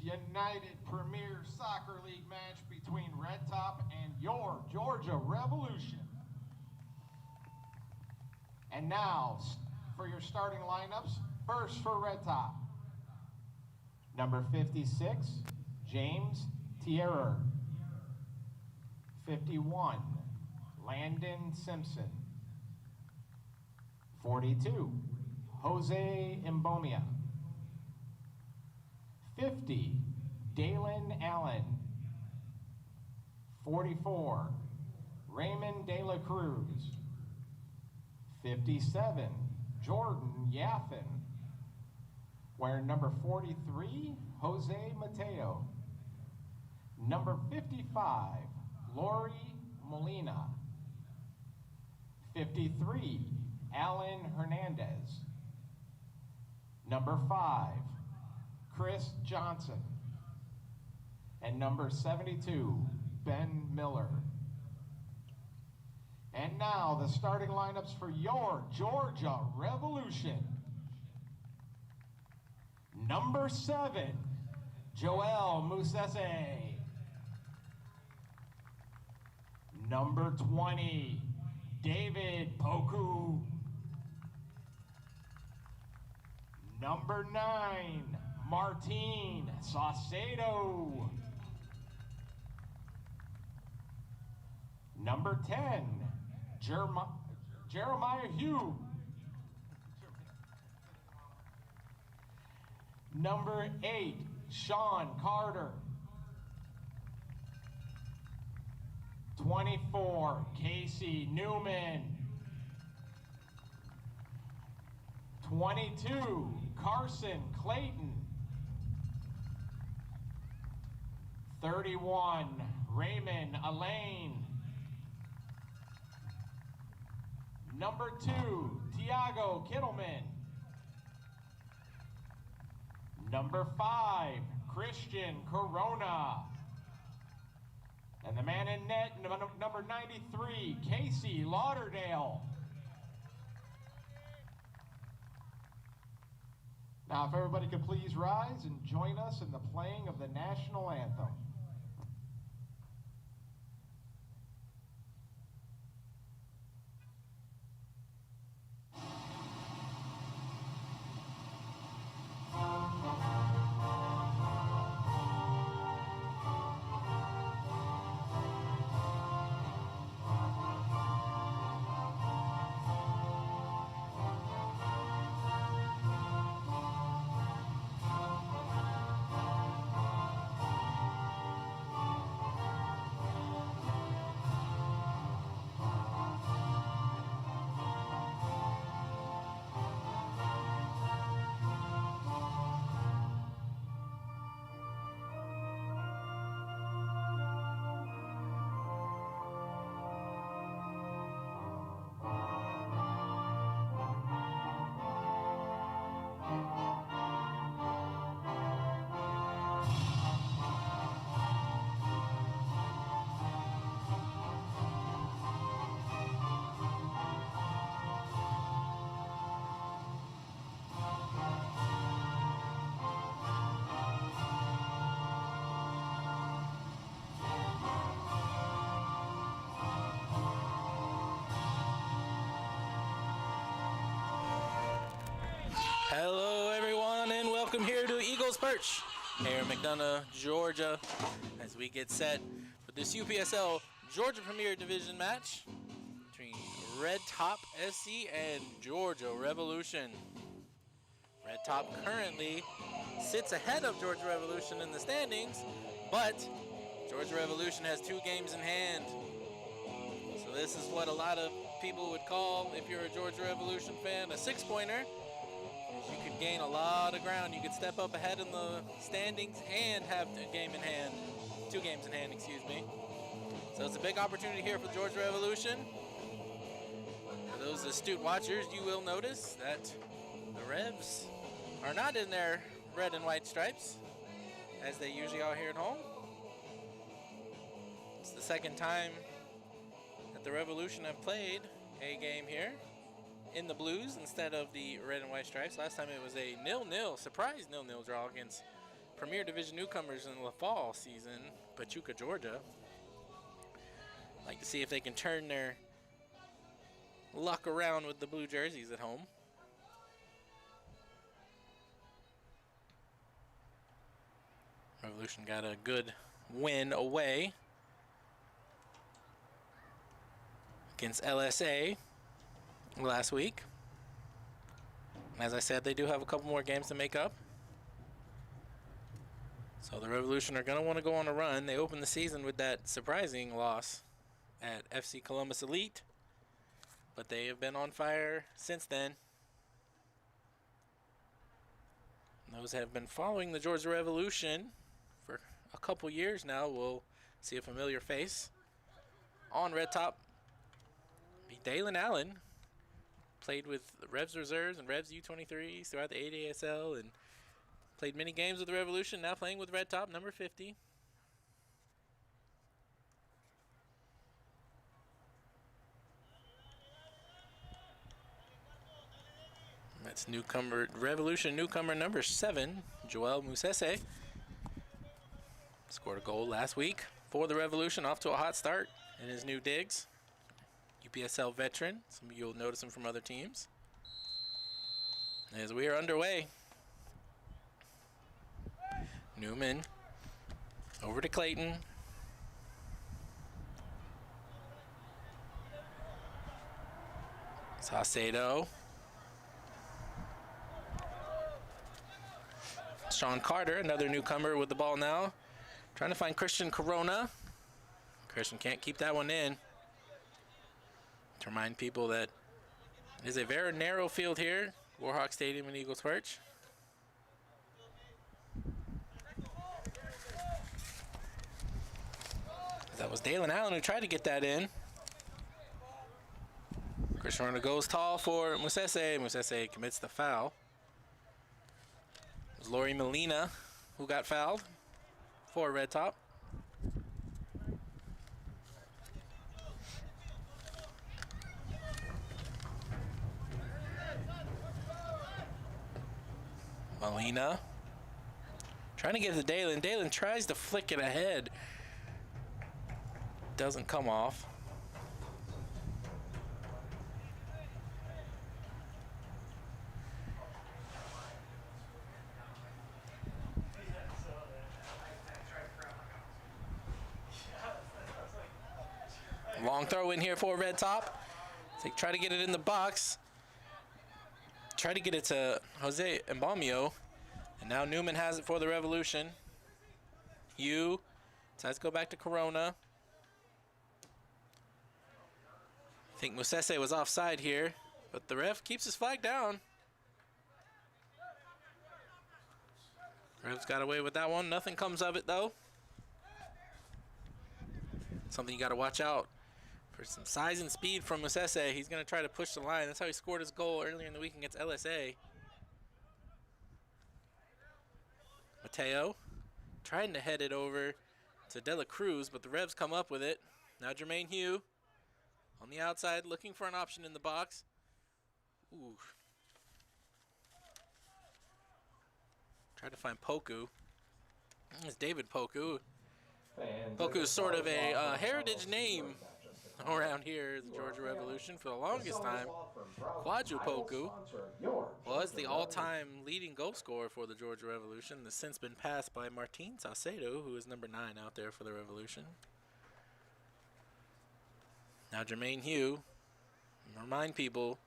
United Premier Soccer League match between Red Top and your Georgia Revolution. And now, for your starting lineups, first for Red Top. Number 56, James Tierrer. 51, Landon Simpson. 42, Jose Mbomia. 50, Dalen Allen. 44, Raymond De La Cruz. 57, Jordan Yaffin. Wearing number 43, Jose Mateo. Number 55, Lori Molina. 53, Alan Hernandez. Number 5, Chris Johnson. And number 72, Ben Miller. And now the starting lineups for your Georgia Revolution. Number 7, Joel Musese. Number 20, David Poku. Number 9, Martin Saucedo. Number 10, Jeremiah Hugh. Number 8, Sean Carter. 24, Casey Newman. 22, Carson Clayton. 31, Raymond Elaine. Number 2, Tiago Kittleman. Number 5, Christian Corona. And the man in net, number 93, Casey Lauderdale. Now, if everybody could please rise and join us in the playing of the national anthem. Hello everyone and welcome here to Eagles Perch here in McDonough, Georgia, as we get set for this UPSL Georgia Premier Division match between Red Top SC and Georgia Revolution. Red Top currently sits ahead of Georgia Revolution in the standings, but Georgia Revolution has 2 games in hand. So this is what a lot of people would call, if you're a Georgia Revolution fan, a 6-pointer. You could gain a lot of ground. You could step up ahead in the standings and have a game in hand, 2 games in hand, excuse me. So it's a big opportunity here for the Georgia Revolution. For those astute watchers, you will notice that the Revs are not in their red and white stripes, as they usually are here at home. It's the second time that the Revolution have played a game here in the blues instead of the red and white stripes. Last time it was a 0-0, surprise 0-0 draw against Premier Division newcomers in the fall season, Pachuca, Georgia. Like to see if they can turn their luck around with the blue jerseys at home. Revolution got a good win away against LSA last week. And as I said, they do have a couple more games to make up. So the Revolution are going to want to go on a run. They opened the season with that surprising loss at FC Columbus Elite, but they have been on fire since then. And those have been following the Georgia Revolution for a couple years now. We'll see a familiar face on red top. Be Dalen Allen. Played with Revs Reserves and Revs U23s throughout the ADSL and played many games with the Revolution, now playing with red top, number 50. That's Revolution newcomer number 7, Joel Musese. Scored a goal last week for the Revolution, off to a hot start in his new digs. UPSL veteran. Some of you will notice him from other teams. As we are underway. Newman over to Clayton. Saucedo. Sean Carter, another newcomer with the ball now. Trying to find Christian Corona. Christian can't keep that one in. To remind people that it is a very narrow field here, Warhawk Stadium in Eagles Perch. That was Dalen Allen who tried to get that in. Christian Corona goes tall for Musese. Musese commits the foul. It was Lori Molina who got fouled for red top. Molina trying to get it to Dalen. Dalen tries to flick it ahead. Doesn't come off. Long throw in here for red top. They try to get it in the box. Try to get it to Jose Mbamio. And now Newman has it for the Revolution. Hugh decides to go back to Corona. I think Musese was offside here, but the ref keeps his flag down. Ref's got away with that one. Nothing comes of it, though. Something you got to watch out for, some size and speed from Musese. He's going to try to push the line. That's how he scored his goal earlier in the week against LSA. Mateo trying to head it over to De La Cruz, but the Revs come up with it. Now Jermaine Hugh on the outside looking for an option in the box. Ooh. Try to find Poku. It's David Poku. Poku is sort of a heritage name around here, the Georgia Revolution. For the longest time, Kwaju Poku was the all-time leading goal scorer for the Georgia Revolution. That's since been passed by Martin Saucedo, who is number 9 out there for the Revolution. Now Jermaine Hugh, remind people,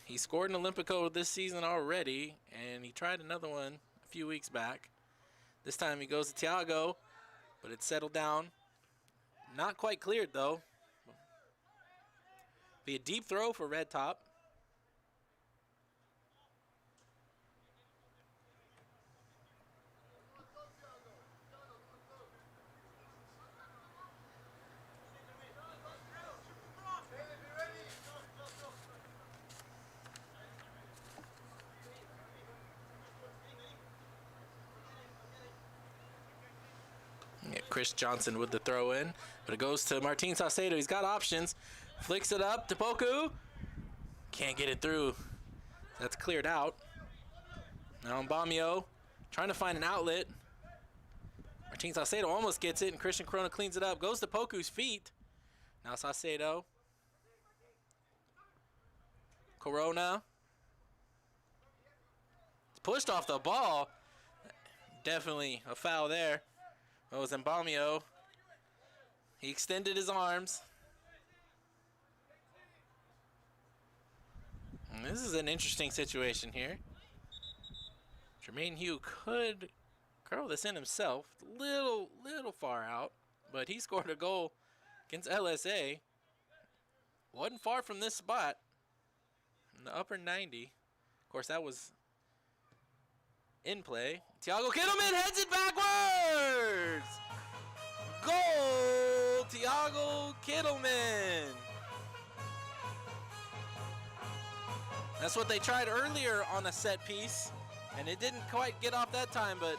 he scored an Olympico this season already, and he tried another one a few weeks back. This time he goes to Thiago, but it's settled down. Not quite cleared, though. Be a deep throw for red top. Chris Johnson with the throw in, but it goes to Martin Saucedo. He's got options. Flicks it up to Poku. Can't get it through. That's cleared out. Now Mbamio trying to find an outlet. Martin Salcedo almost gets it, and Christian Corona cleans it up. Goes to Poku's feet. Now Salcedo. Corona. Pushed off the ball. Definitely a foul there. It was Mbamio. He extended his arms. And this is an interesting situation here. Jermaine Hugh could curl this in himself. Little far out. But he scored a goal against LSA. Wasn't far from this spot. In the upper 90. Of course, that was in play. Thiago Kittleman heads it backwards! Goal! Thiago Kittleman! That's what they tried earlier on a set piece, and it didn't quite get off that time, but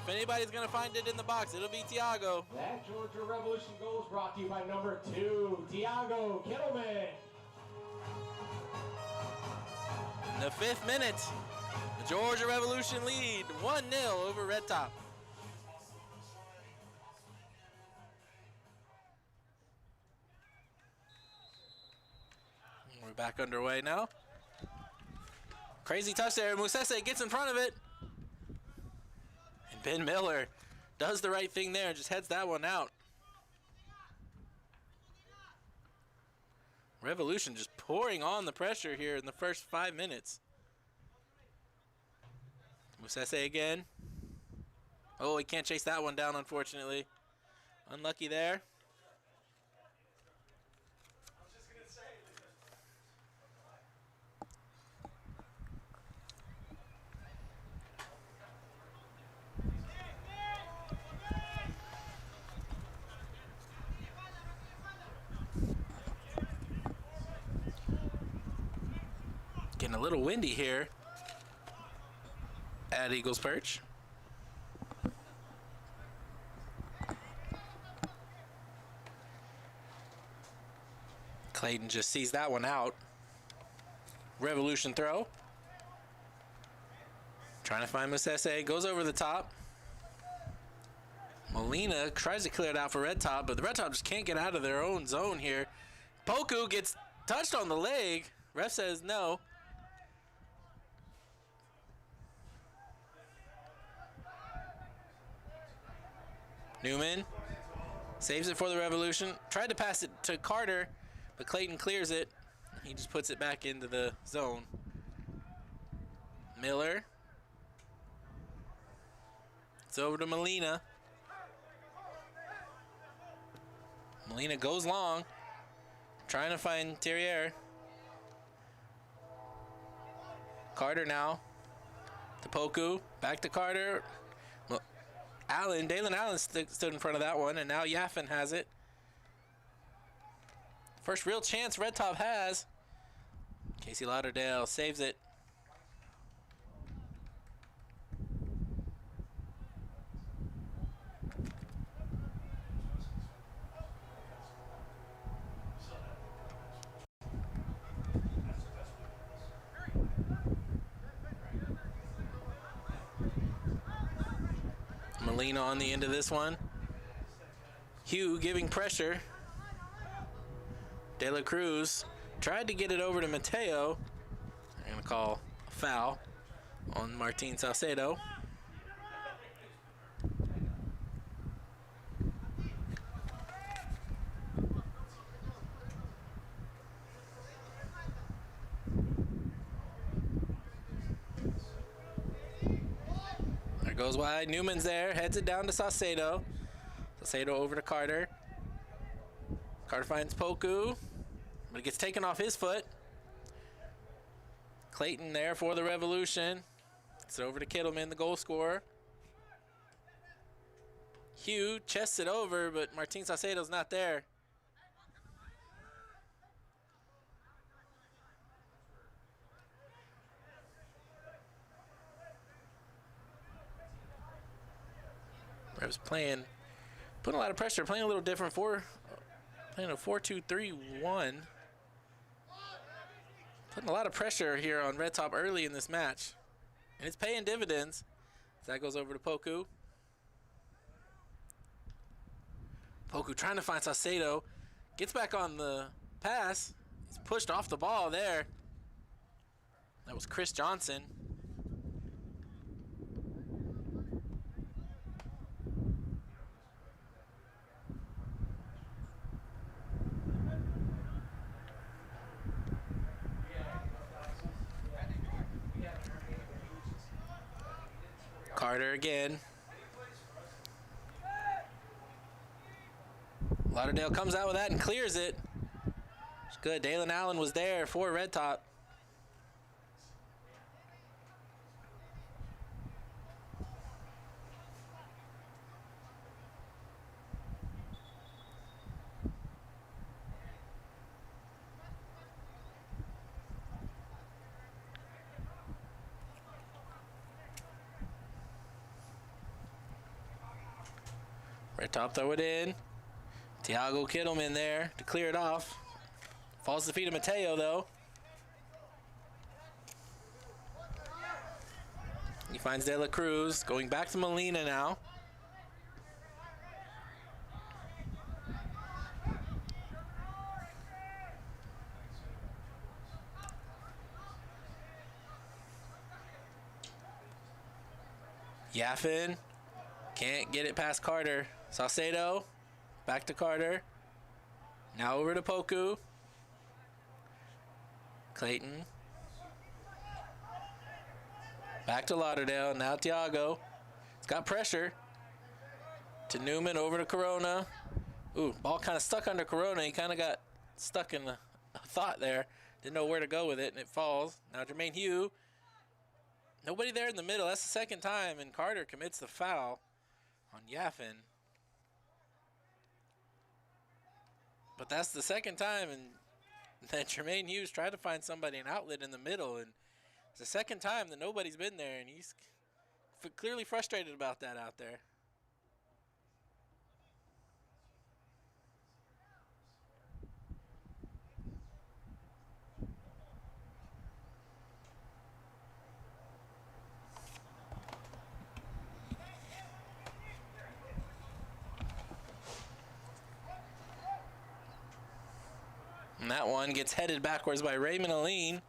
if anybody's going to find it in the box, it'll be Thiago. That Georgia Revolution goal is brought to you by number 2, Thiago Kittleman. In the 5th minute, the Georgia Revolution lead 1-0 over Red Top. We're back underway now. Crazy touch there. Musese gets in front of it. And Ben Miller does the right thing there and just heads that one out. Revolution just pouring on the pressure here in the first 5 minutes. Musese again. Oh, he can't chase that one down, unfortunately. Unlucky there. Getting a little windy here at Eagles Perch. Clayton just sees that one out. Revolution throw. Trying to find Musese, goes over the top. Molina tries to clear it out for Red Top, but the Red Top just can't get out of their own zone here. Poku gets touched on the leg. Ref says no. Newman saves it for the Revolution. Tried to pass it to Carter, but Clayton clears it. He just puts it back into the zone. Miller. It's over to Molina. Molina goes long. Trying to find Terrier. Carter now. To Poku. Back to Carter. Dalen Allen stood in front of that one, and now Yaffin has it. First real chance Red Top has. Casey Lauderdale saves it. Molina on the end of this one. Hugh giving pressure. De La Cruz tried to get it over to Mateo. I'm going to call a foul on Martin Salcedo. Goes wide, Newman's there, heads it down to Salcedo. Salcedo over to Carter. Carter finds Poku, but it gets taken off his foot. Clayton there for the Revolution. It's over to Kittleman, the goal scorer. Hugh chests it over, but Martin Salcedo's not there. Revs playing, putting a lot of pressure, playing a little different, playing a 4-2-3-1. Putting a lot of pressure here on Red Top early in this match. And it's paying dividends. So that goes over to Poku. Poku trying to find Saucedo. Gets back on the pass. He's pushed off the ball there. That was Chris Johnson. Carter again. Lauderdale comes out with that and clears it. It's good. Dalen Allen was there for Red Top. Red Top throw it in. Tiago Kittleman there to clear it off. Falls to the feet of Mateo, though. He finds De La Cruz. Going back to Molina now. Yaffin. Can't get it past Carter. Saucedo. Back to Carter. Now over to Poku. Clayton. Back to Lauderdale. Now Tiago. It's got pressure. To Newman. Over to Corona. Ooh, ball kind of stuck under Corona. He kind of got stuck in a thought there. Didn't know where to go with it, and it falls. Now Jermaine Hugh. Nobody there in the middle. That's the second time, and Carter commits the foul on Yaffin. But that's the second time and that Jermaine Hughes tried to find somebody an outlet in the middle, and it's the second time that nobody's been there, and he's clearly frustrated about that out there. And that one gets headed backwards by Raymond Aline.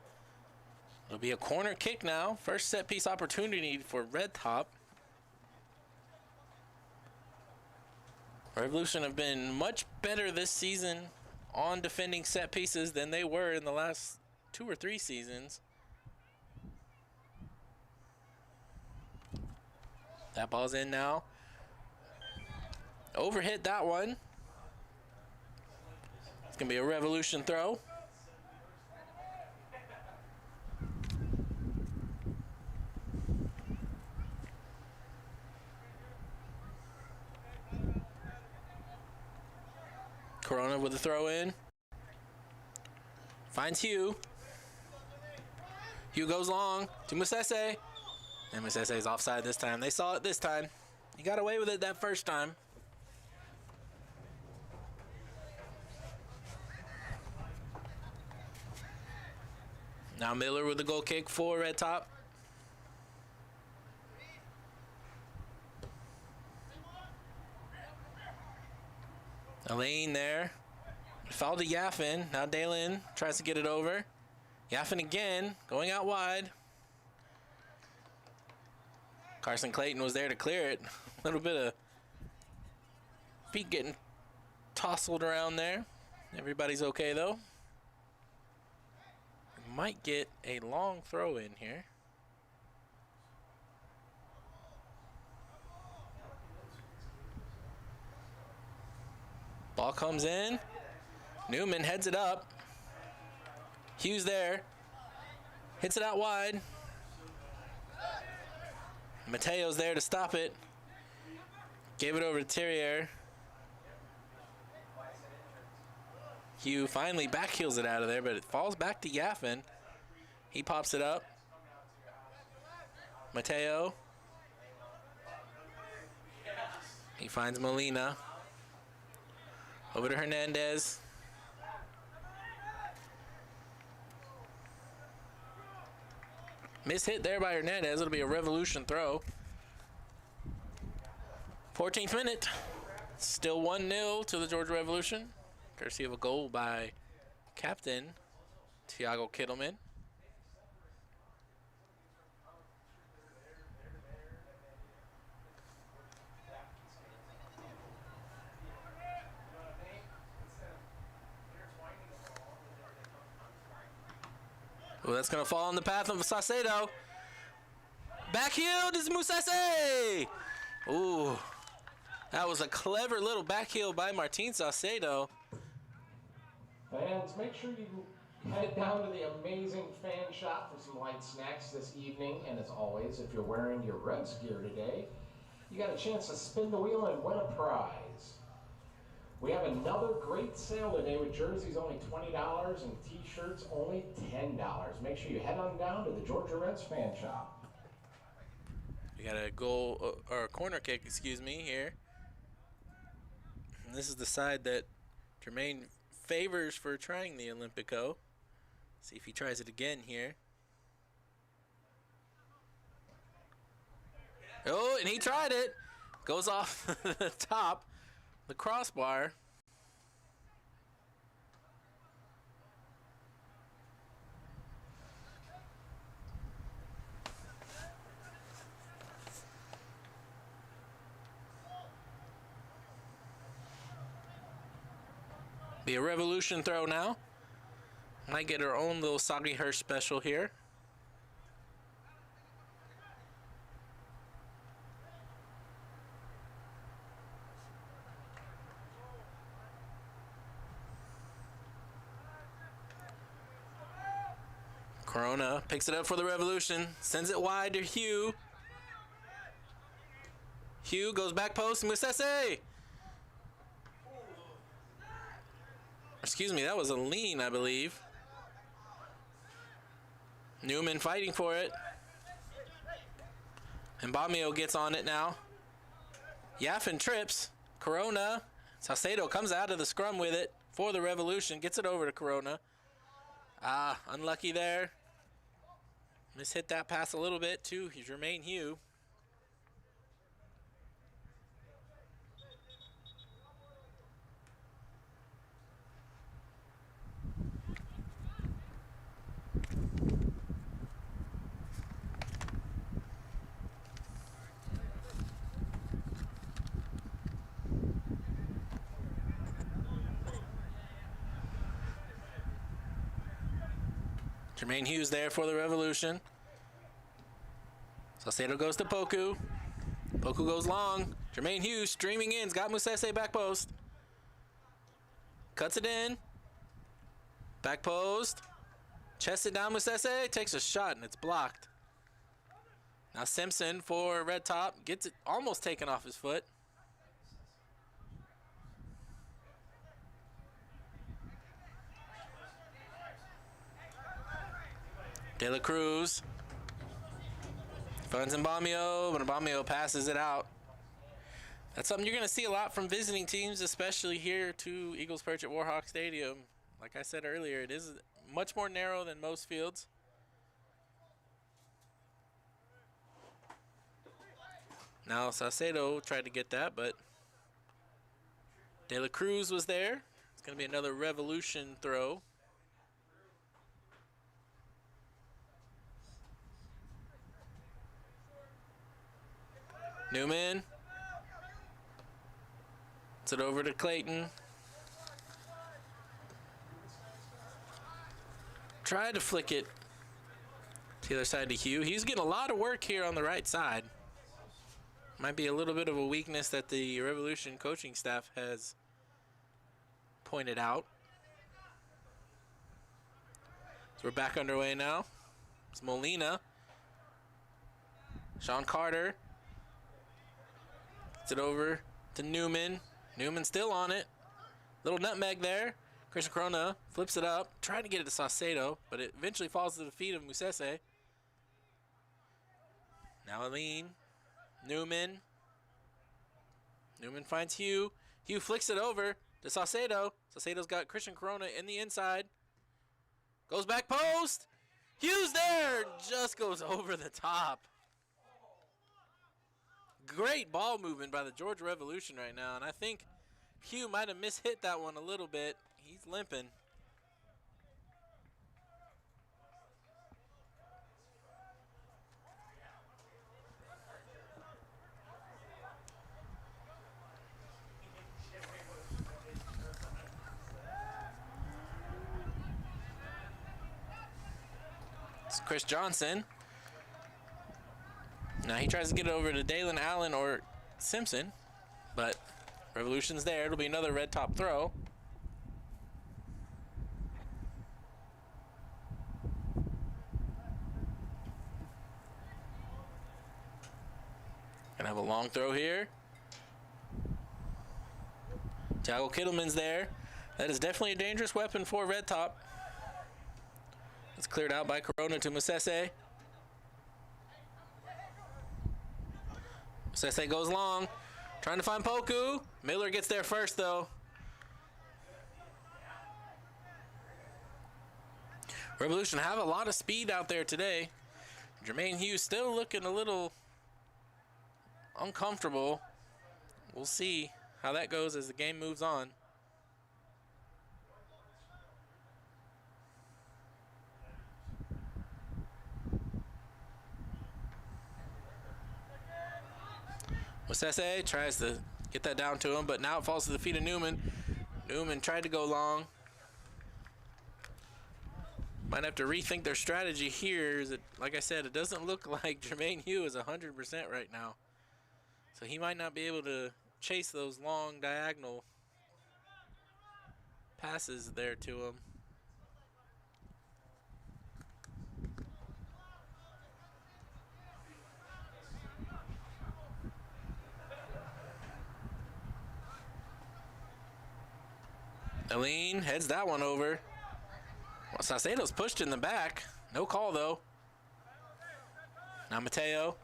It'll be a corner kick now. First set piece opportunity for Red Top. Revolution have been much better this season on defending set pieces than they were in the last 2 or 3 seasons. That ball's in now. Overhit that one. It's going to be a Revolution throw. Corona with the throw in. Finds Hugh. Hugh goes long to Musese. And Musese's offside this time. They saw it this time. He got away with it that first time. Now Miller with the goal kick for Red Top. Elaine there. Foul to Yaffin. Now Dalen tries to get it over. Yaffin again, going out wide. Carson Clayton was there to clear it. A little bit of feet getting tousled around there. Everybody's okay though. Might get a long throw in here. Ball comes in. Newman heads it up. Hughes there. Hits it out wide. Mateo's there to stop it. Gave it over to Terrier. Hugh finally backheels it out of there, but it falls back to Yaffin. He pops it up. Mateo. He finds Molina. Over to Hernandez. Miss hit there by Hernandez. It'll be a Revolution throw. 14th minute. Still 1-0 to the Georgia Revolution, courtesy of a goal by captain Tiago Kittleman. Well, that's going to fall in the path of Saucedo. Backheel is Musese. Ooh, that was a clever little backheel by Martin Saucedo. Fans, make sure you head down to the amazing fan shop for some light snacks this evening. And as always, if you're wearing your Reds gear today, you got a chance to spin the wheel and win a prize. We have another great sale today with jerseys only $20 and t-shirts only $10. Make sure you head on down to the Georgia Reds fan shop. We got a goal, or a corner kick, excuse me, here. And this is the side that Jermaine favors for trying the Olympico. See if he tries it again here. Oh, and he tried it. Goes off the top, the crossbar. Be a Revolution throw now. Might get our own little Soggy Hirsch special here. Corona picks it up for the Revolution, sends it wide to Hugh. Hugh goes back post, Musese. Excuse me, that was a lean, I believe. Newman fighting for it. And Bamio gets on it now. Yaffin trips. Corona. Saucedo comes out of the scrum with it for the Revolution. Gets it over to Corona. Unlucky there. Mishit that pass a little bit to Jermaine Hugh. Jermaine Hughes there for the Revolution. Saucedo goes to Poku. Poku goes long. Jermaine Hughes streaming in. He's got Musese back post. Cuts it in. Back post. Chests it down. Musese takes a shot and it's blocked. Now Simpson for Red Top. Gets it almost taken off his foot. De La Cruz funds Mbamio, but Mbamio passes it out. That's something you're going to see a lot from visiting teams, especially here to Eagles Perch at Warhawk Stadium. Like I said earlier, it is much more narrow than most fields. Now Saucedo tried to get that, but De La Cruz was there. It's going to be another Revolution throw. Newman. It's it over to Clayton. Tried to flick it to the other side to Hugh. He's getting a lot of work here on the right side. Might be a little bit of a weakness that the Revolution coaching staff has pointed out. So we're back underway now. It's Molina. Sean Carter. Gets it over to Newman. Newman still on it. Little nutmeg there. Christian Corona flips it up. Trying to get it to Saucedo, but it eventually falls to the feet of Musese. Now a lean. Newman. Newman finds Hugh. Hugh flicks it over to Saucedo. Saucedo's got Christian Corona in the inside. Goes back post. Hughes there. Just goes over the top. great ball movement by the Georgia Revolution right now, and I think Hugh might have mishit that one a little bit. He's limping. It's Chris Johnson. Now he tries to get it over to Dalen Allen or Simpson, but Revolution's there. It'll be another red top throw. Gonna have a long throw here. Tiago Kittleman's there. That is definitely a dangerous weapon for red top. It's cleared out by Corona to Musese. Musese goes long, trying to find Poku. Miller gets there first, though. Revolution have a lot of speed out there today. Jermaine Hughes still looking a little uncomfortable. We'll see how that goes as the game moves on. Musese tries to get that down to him, but now it falls to the feet of Newman. Newman tried to go long. Might have to rethink their strategy here. Like I said, it doesn't look like Jermaine Hughes is 100% right now. So he might not be able to chase those long diagonal passes there to him. Aline heads that one over. Well, Saucedo's pushed in the back. No call, though. Now Mateo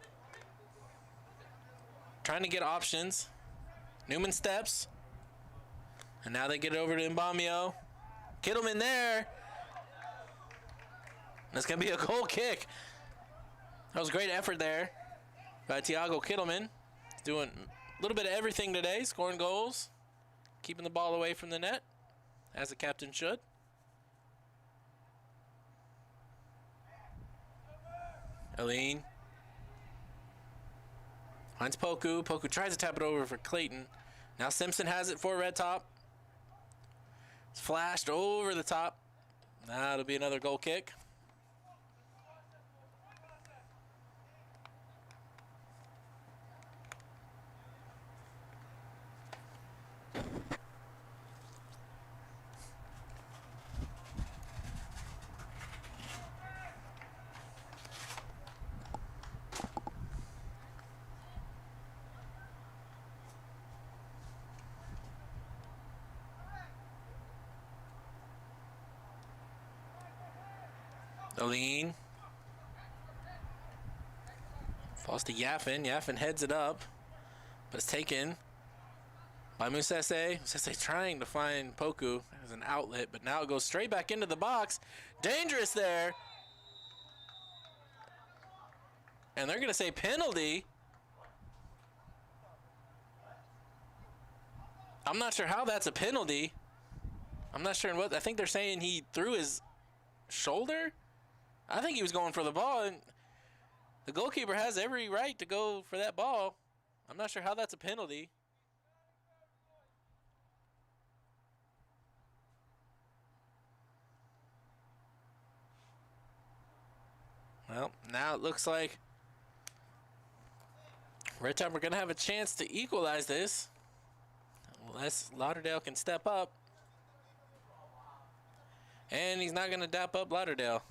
trying to get options. Newman steps. And now they get it over to Mbamio. Kittleman there. That's going to be a goal kick. That was great effort there by Tiago Kittleman. He's doing a little bit of everything today, scoring goals, keeping the ball away from the net, as the captain should. Aline finds Poku. Poku tries to tap it over for Clayton. Now Simpson has it for red top. It's flashed over the top. Now it'll be another goal kick. Aline falls to Yaffin. Yaffin heads it up, but it's taken by Musese. Musese trying to find Poku as an outlet, but now it goes straight back into the box. Dangerous there. And they're going to say penalty. I'm not sure how that's a penalty. I'm not sure what. I think they're saying he threw his shoulder. I think he was going for the ball, and the goalkeeper has every right to go for that ball. I'm not sure how that's a penalty. Well, now it looks like Red Top are going to have a chance to equalize this unless Lauderdale can step up. And he's not going to dap up Lauderdale.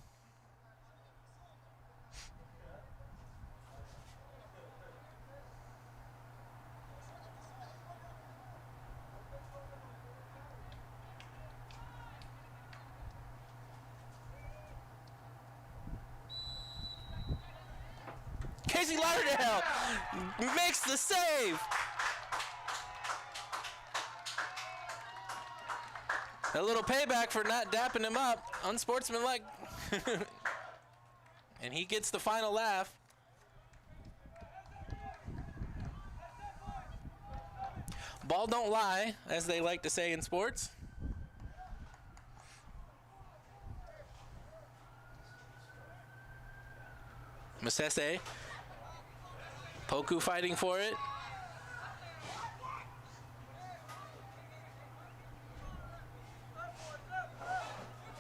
Casey Lauderdale makes the save. A little payback for not dapping him up. Unsportsmanlike. And he gets the final laugh. Ball don't lie, as they like to say in sports. Masese. Poku fighting for it.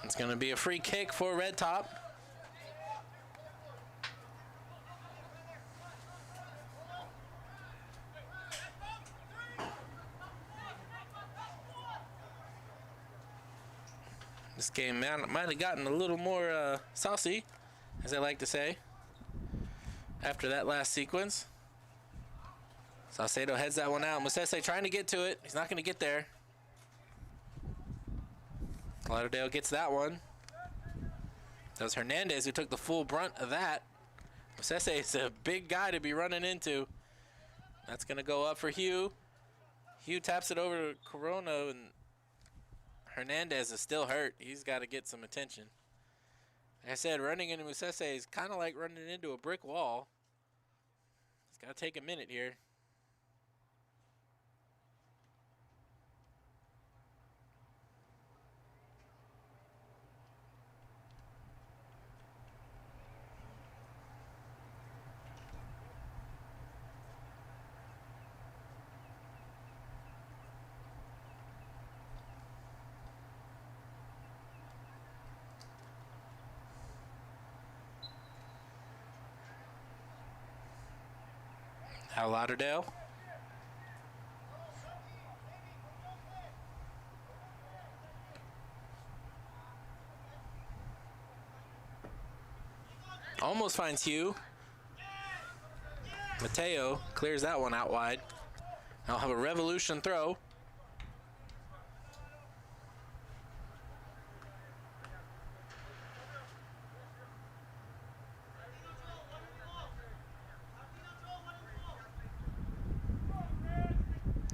It's going to be a free kick for Red Top. This game might have gotten a little more saucy, as I like to say, after that last sequence. Saucedo heads that one out. Masese trying to get to it. He's not going to get there. Lauderdale gets that one. That was Hernandez who took the full brunt of that. Masese is a big guy to be running into. That's going to go up for Hugh. Hugh taps it over to Corona, and Hernandez is still hurt. He's got to get some attention. Like I said, running into Masese is kind of like running into a brick wall. It's got to take a minute here. Now Lauderdale. Almost finds Hugh. Mateo clears that one out wide. I'll have a revolution throw.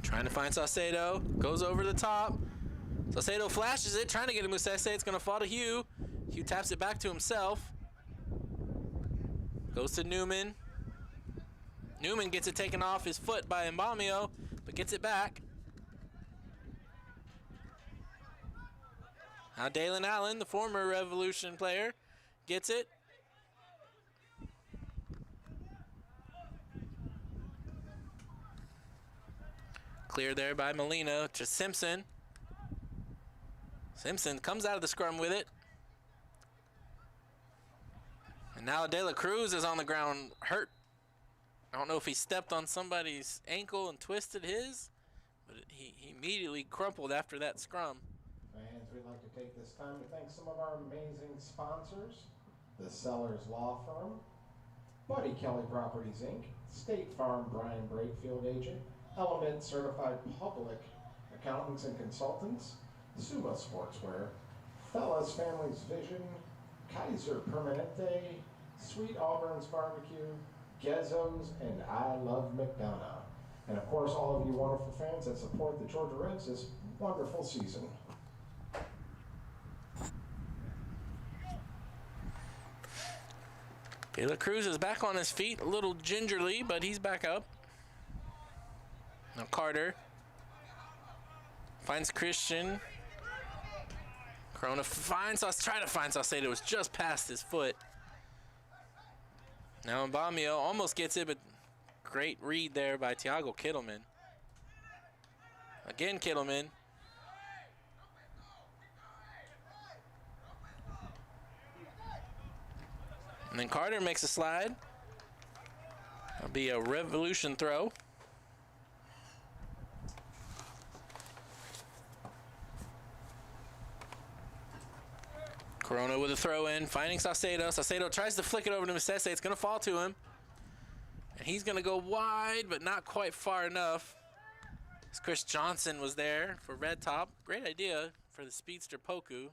Trying to find Saucedo. Goes over the top. Saucedo flashes it, trying to get a Musese. It's going to fall to Hugh. Hugh taps it back to himself. Goes to Newman. Newman gets it taken off his foot by Mbamio, but gets it back. Now Dalen Allen, the former Revolution player, gets it. Cleared there by Molina to Simpson. Simpson comes out of the scrum with it. And now De La Cruz is on the ground hurt. I don't know if he stepped on somebody's ankle and twisted his, but he immediately crumpled after that scrum. Fans, we'd like to take this time to thank some of our amazing sponsors: the Sellers Law Firm, Buddy Kelly Properties Inc., State Farm Brian Brakefield Agent, Element Certified Public Accountants and Consultants, Suma Sportswear, Fellas Families Vision, Kaiser Permanente, Sweet Auburn's Barbecue, Gezzo's, and I Love McDonough. And of course, all of you wonderful fans that support the Georgia Reds this wonderful season. De La Cruz is back on his feet, a little gingerly, but he's back up. Now Carter finds Christian. Corona finds us, try to find Saucedo. It was just past his foot. Now Mbamio almost gets it, but great read there by Thiago Kittleman. Again, Kittleman. And then Carter makes a slide. That'll be a revolution throw. Corona with a throw in, finding Saucedo. Saucedo tries to flick it over to Masese. It's going to fall to him. And he's going to go wide, but not quite far enough. As Chris Johnson was there for Red Top. Great idea for the speedster Poku.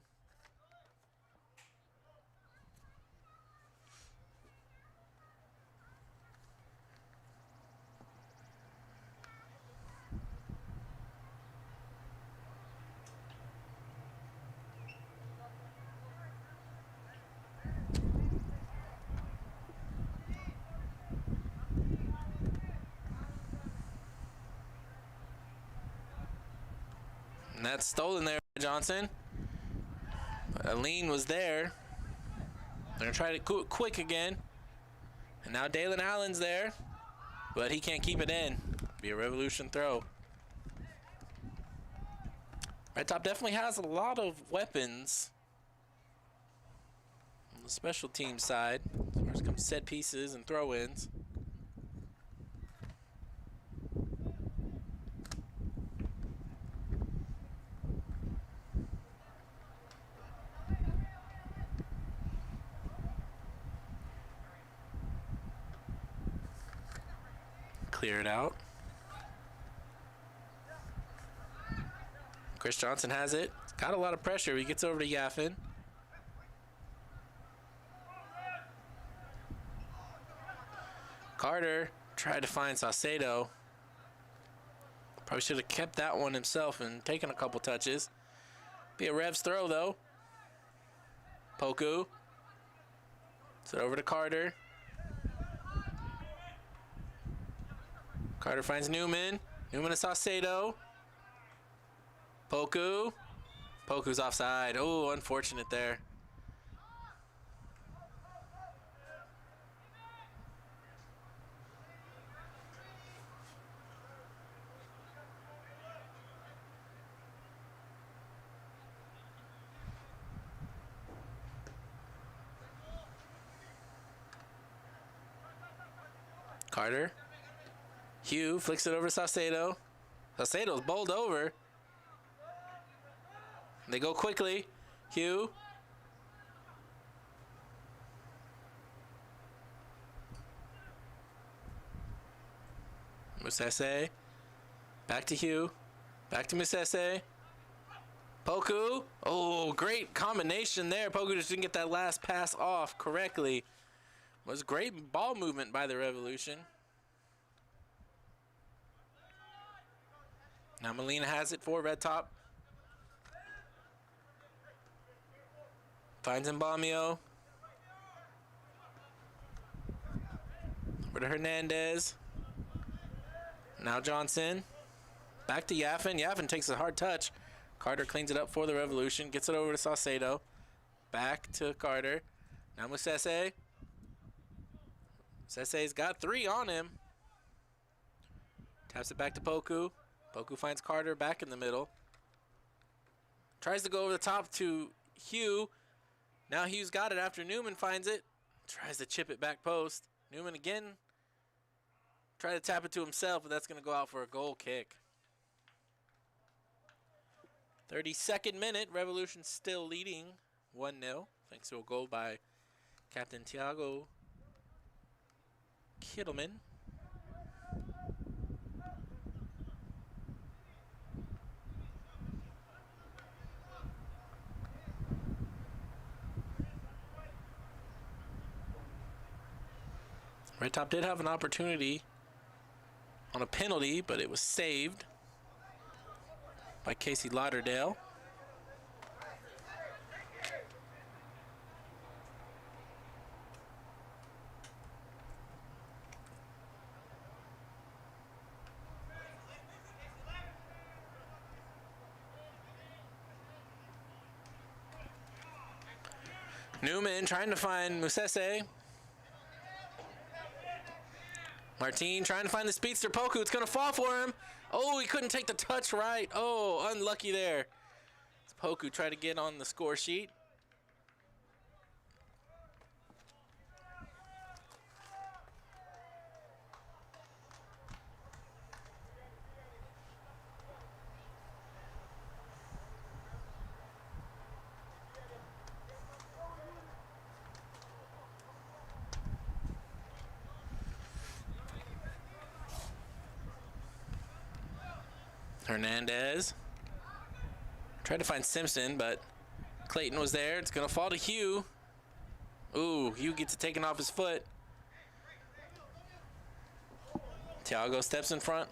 And that's stolen there by Johnson. But a lean was there. They're going to try to go quick again. And now Dalen Allen's there. But he can't keep it in. Be a Revolution throw. Red Top definitely has a lot of weapons on the special team side as far as comes set pieces and throw-ins. Clear it out. Chris Johnson has it. Got a lot of pressure. He gets over to Yaffin. Carter tried to find Saucedo. Probably should have kept that one himself and taken a couple touches. Be a Revs throw, though. Poku. Set over to Carter. Carter finds Newman. Newman to Saucedo. Poku. Poku's offside. Oh, unfortunate there. Carter. Hugh flicks it over to Saucedo. Saucedo's bowled over. They go quickly. Hugh. Musese. Back to Hugh. Back to Musese. Poku. Oh, great combination there. Poku just didn't get that last pass off correctly. It was great ball movement by the Revolution. Now Molina has it for Red Top. Finds Mbamio. Over to Hernandez. Now Johnson. Back to Yaffin. Yaffin takes a hard touch. Carter cleans it up for the Revolution. Gets it over to Saucedo. Back to Carter. Now Musese. Musese's got 3 on him. Taps it back to Poku. Poku finds Carter back in the middle. Tries to go over the top to Hugh. Now Hugh's got it after Newman finds it. Tries to chip it back post. Newman again. Try to tap it to himself, but that's going to go out for a goal kick. 32nd minute. Revolution still leading 1-0. Thanks to a goal by Captain Thiago Kittleman. Red Top did have an opportunity on a penalty, but it was saved by Casey Lauderdale. Newman trying to find Musese. Martin trying to find the speedster Poku. It's going to fall for him. Oh, he couldn't take the touch right. Oh, unlucky there. Poku tried to get on the score sheet. Hernandez. Tried to find Simpson, but Clayton was there. It's going to fall to Hugh. Ooh, Hugh gets it taken off his foot. Thiago steps in front.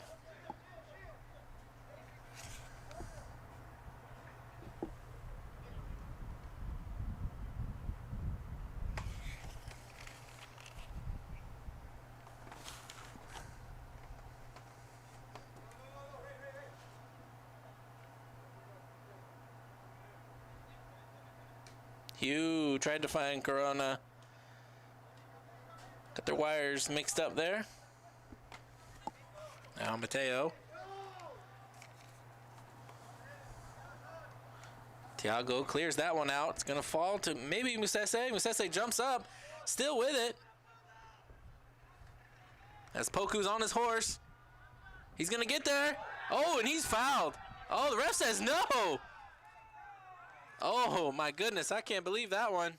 Hugh tried to find Corona. Got their wires mixed up there. Now Mateo. Tiago clears that one out. It's going to fall to maybe Musese. Musese jumps up, still with it. As Poku's on his horse. He's going to get there. Oh, and he's fouled. Oh, the ref says no. Oh, my goodness. I can't believe that one.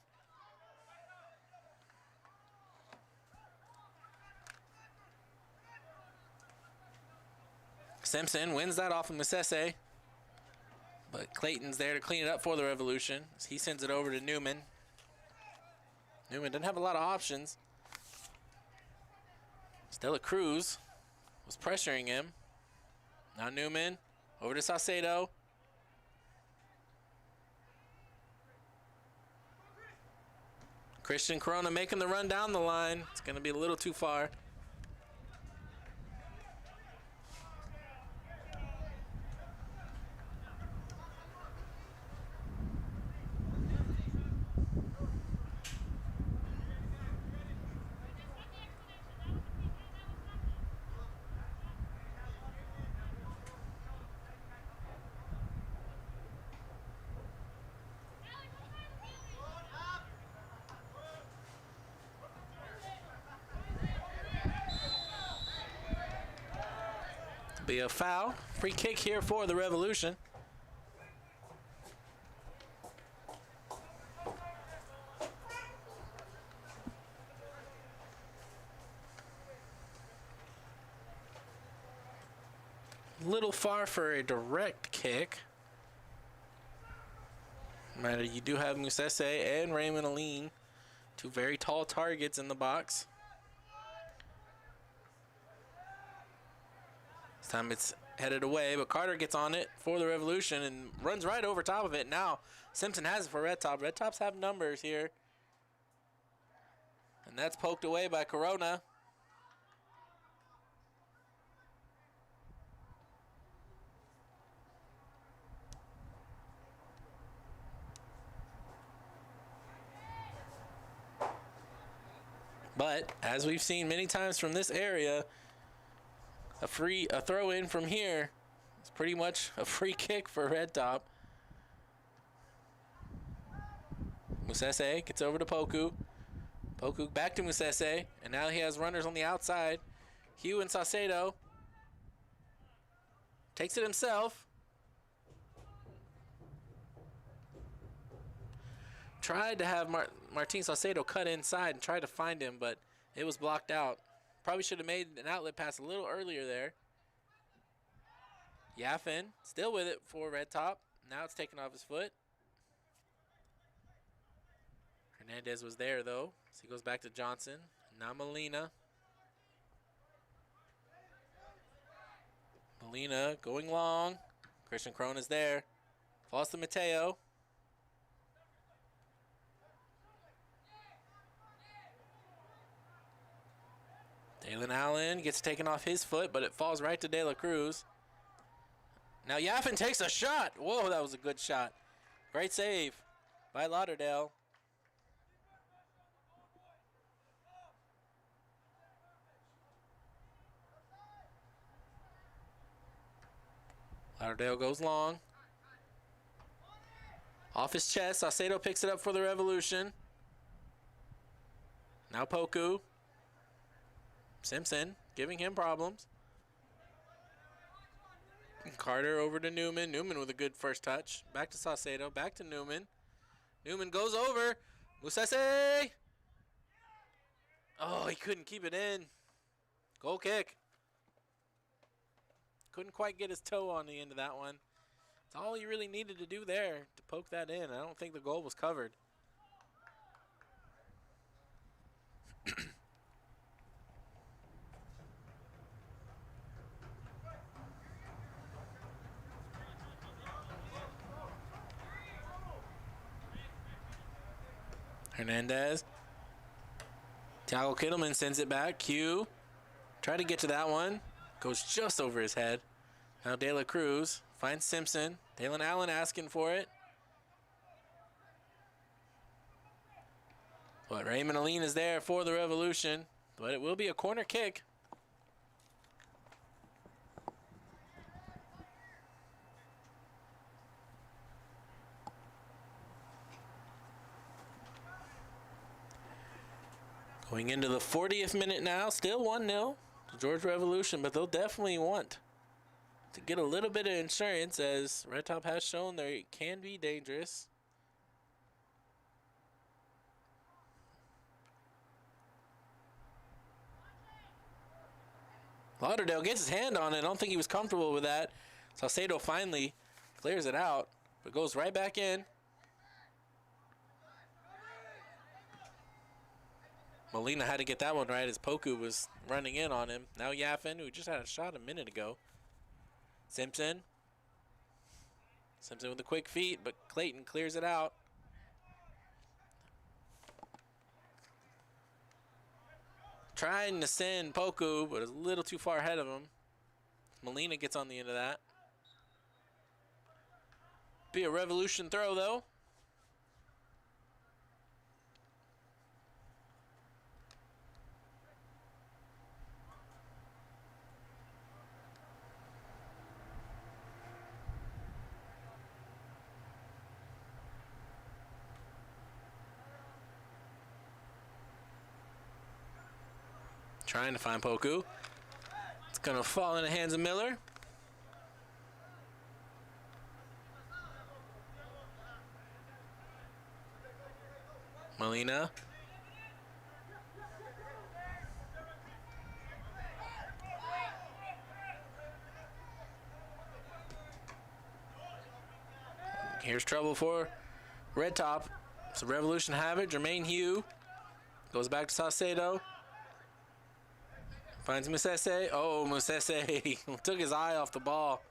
Simpson wins that off of Musese. But Clayton's there to clean it up for the Revolution. He sends it over to Newman. Newman didn't have a lot of options. Stella Cruz was pressuring him. Now Newman over to Saucedo. Christian Corona making the run down the line. It's going to be a little too far. Be a foul. Free kick here for the Revolution. Little far for a direct kick. You do have Musese and Raymond Aline, two very tall targets in the box. This time it's headed away, but Carter gets on it for the Revolution and runs right over top of it. Now Simpson has it for Red Top. Red Tops have numbers here. And that's poked away by Corona. But as we've seen many times from this area, a throw in from here is pretty much a free kick for Red Top. Musese gets over to Poku. Poku back to Musese, and now he has runners on the outside. Hugh and Saucedo. Takes it himself. Tried to have Martin Saucedo cut inside and tried to find him, but it was blocked out. Probably should have made an outlet pass a little earlier there. Yaffin still with it for Red Top. Now it's taken off his foot. Hernandez was there though, so he goes back to Johnson. Now Molina. Molina going long. Christian Crone is there. Falls to Mateo. Dalen Allen gets taken off his foot, but it falls right to De La Cruz. Now Yaffin takes a shot. Whoa, that was a good shot. Great save by Lauderdale. Lauderdale goes long. Off his chest, Saucedo picks it up for the Revolution. Now Poku. Simpson giving him problems. Carter over to Newman. Newman with a good first touch. Back to Saucedo. Back to Newman. Newman goes over. Musese. Oh, he couldn't keep it in. Goal kick. Couldn't quite get his toe on the end of that one. That's all he really needed to do there to poke that in. I don't think the goal was covered. Hernandez. Thiago Kittleman sends it back. Q. Try to get to that one. Goes just over his head. Now De La Cruz finds Simpson. Dalen Allen asking for it. But Raymond Aline is there for the Revolution, but it will be a corner kick. Going into the 40th minute now, still 1-0 to Georgia Revolution, but they'll definitely want to get a little bit of insurance, as Red Top has shown they can be dangerous. Lauderdale gets his hand on it. I don't think he was comfortable with that. Salcedo finally clears it out, but goes right back in. Molina had to get that one right as Poku was running in on him. Now Yaffin, who just had a shot a minute ago. Simpson. Simpson with a quick feet, but Clayton clears it out. Trying to send Poku, but is a little too far ahead of him. Molina gets on the end of that. Be a Revolution throw, though. Trying to find Poku. It's going to fall in the hands of Miller. Molina. Here's trouble for Red Top. So Revolution have it. Jermaine Hugh goes back to Saucedo. Finds Musese. Oh, Musese took his eye off the ball.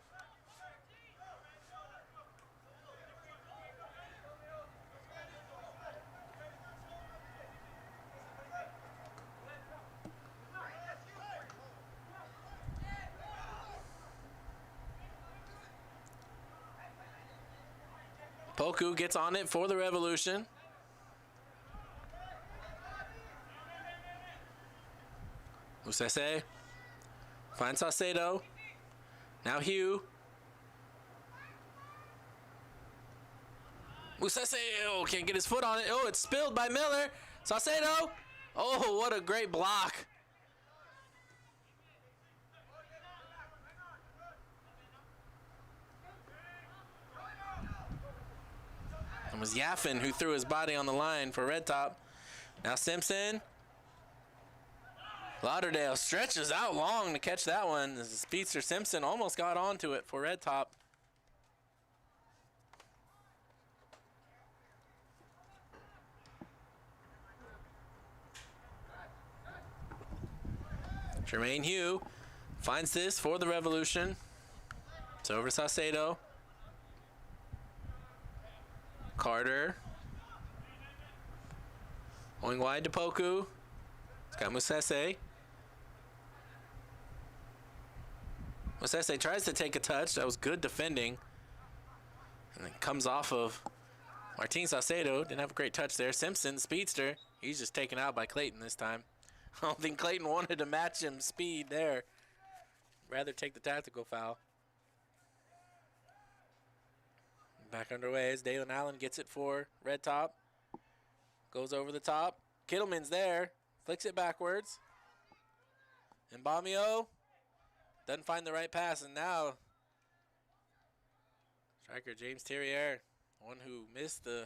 Poku gets on it for the Revolution. Musese finds Saucedo. Now Hugh. Musese, oh, can't get his foot on it. Oh, it's spilled by Miller. Saucedo. Oh, what a great block. It was Yaffin who threw his body on the line for Red Top. Now Simpson. Lauderdale stretches out long to catch that one. The speedster Simpson almost got onto it for Red Top. Jermaine Hugh finds this for the Revolution. It's over to Saucedo. Carter. Going wide to Poku. It's got Musese. Musese tries to take a touch. That was good defending. And it comes off of Martin Saucedo. Didn't have a great touch there. Simpson, speedster. He's just taken out by Clayton this time. I don't think Clayton wanted to match him speed there. Rather take the tactical foul. Back underway as Dalen Allen gets it for Red Top. Goes over the top. Kittleman's there. Flicks it backwards. And Mbamio doesn't find the right pass. And now striker James Terrier, one who missed the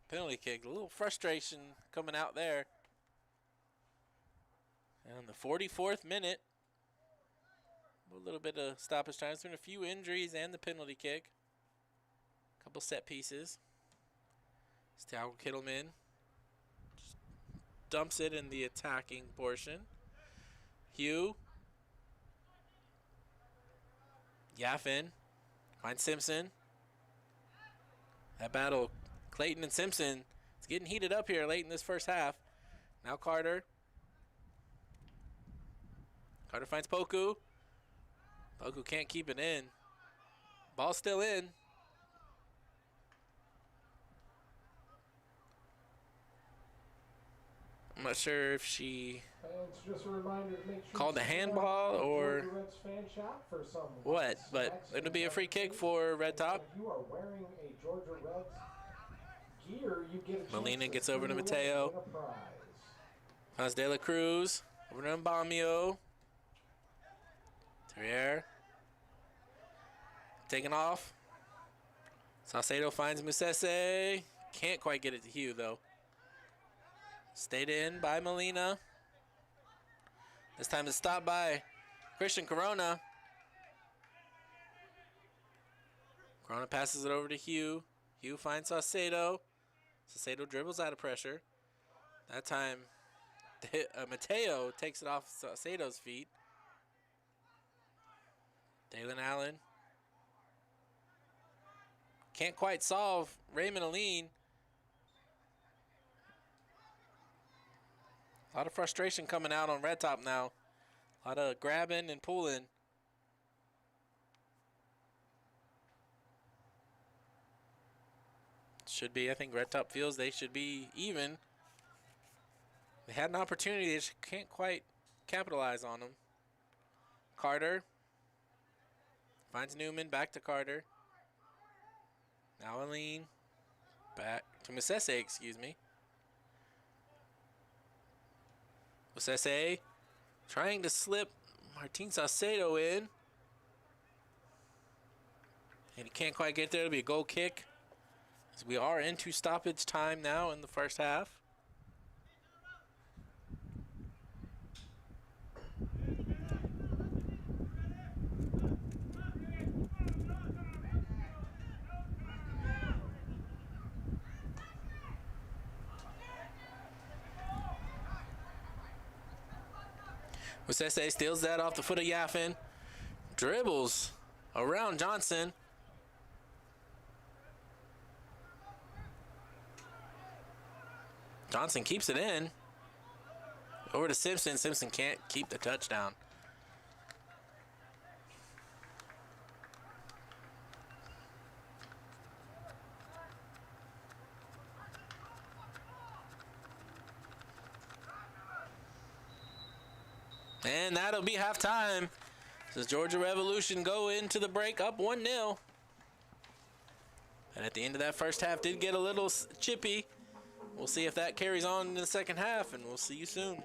penalty kick. A little frustration coming out there. And in the 44th minute, a little bit of stoppage time. There's been a few injuries and the penalty kick. A couple set pieces. Stal Kittleman just dumps it in the attacking portion. Hugh. Yaffin finds Simpson. That battle, Clayton and Simpson, it's getting heated up here late in this first half. Now Carter. Carter finds Poku. Poku can't keep it in. Ball's still in. I'm not sure if she Fans, just a reminder to make sure called the you handball or Georgia Reds fan shop for some what, but snacks it'll and be a free kick beverages. for Red Top. If you are wearing a Georgia Reds gear, you get a chance Molina to gets over to steal Mateo. and win a prize. Pass De La Cruz. Over to Mbamio. Terrier. Taking off. Saucedo finds Musese. Can't quite get it to Hugh, though. Stayed in by Molina. This time it's stopped by Christian Corona. Corona passes it over to Hugh. Hugh finds Saucedo. Saucedo dribbles out of pressure. That time, Mateo takes it off Saucedo's feet. Dalen Allen. Can't quite solve Raymond Aline. A lot of frustration coming out on Red Top now. A lot of grabbing and pulling. Should be, I think Red Top feels they should be even. They had an opportunity, they just can't quite capitalize on them. Carter finds Newman, back to Carter. Now Aline, back to Musese, excuse me. Musese trying to slip Martin Saucedo in. And he can't quite get there. It'll be a goal kick. As we are into stoppage time now in the first half. Musese steals that off the foot of Yaffin. Dribbles around Johnson. Johnson keeps it in. Over to Simpson. Simpson can't keep the touchdown. And that'll be halftime. Does Georgia Revolution go into the break up 1-0? And at the end of that first half did get a little chippy. We'll see if that carries on in the second half, and we'll see you soon.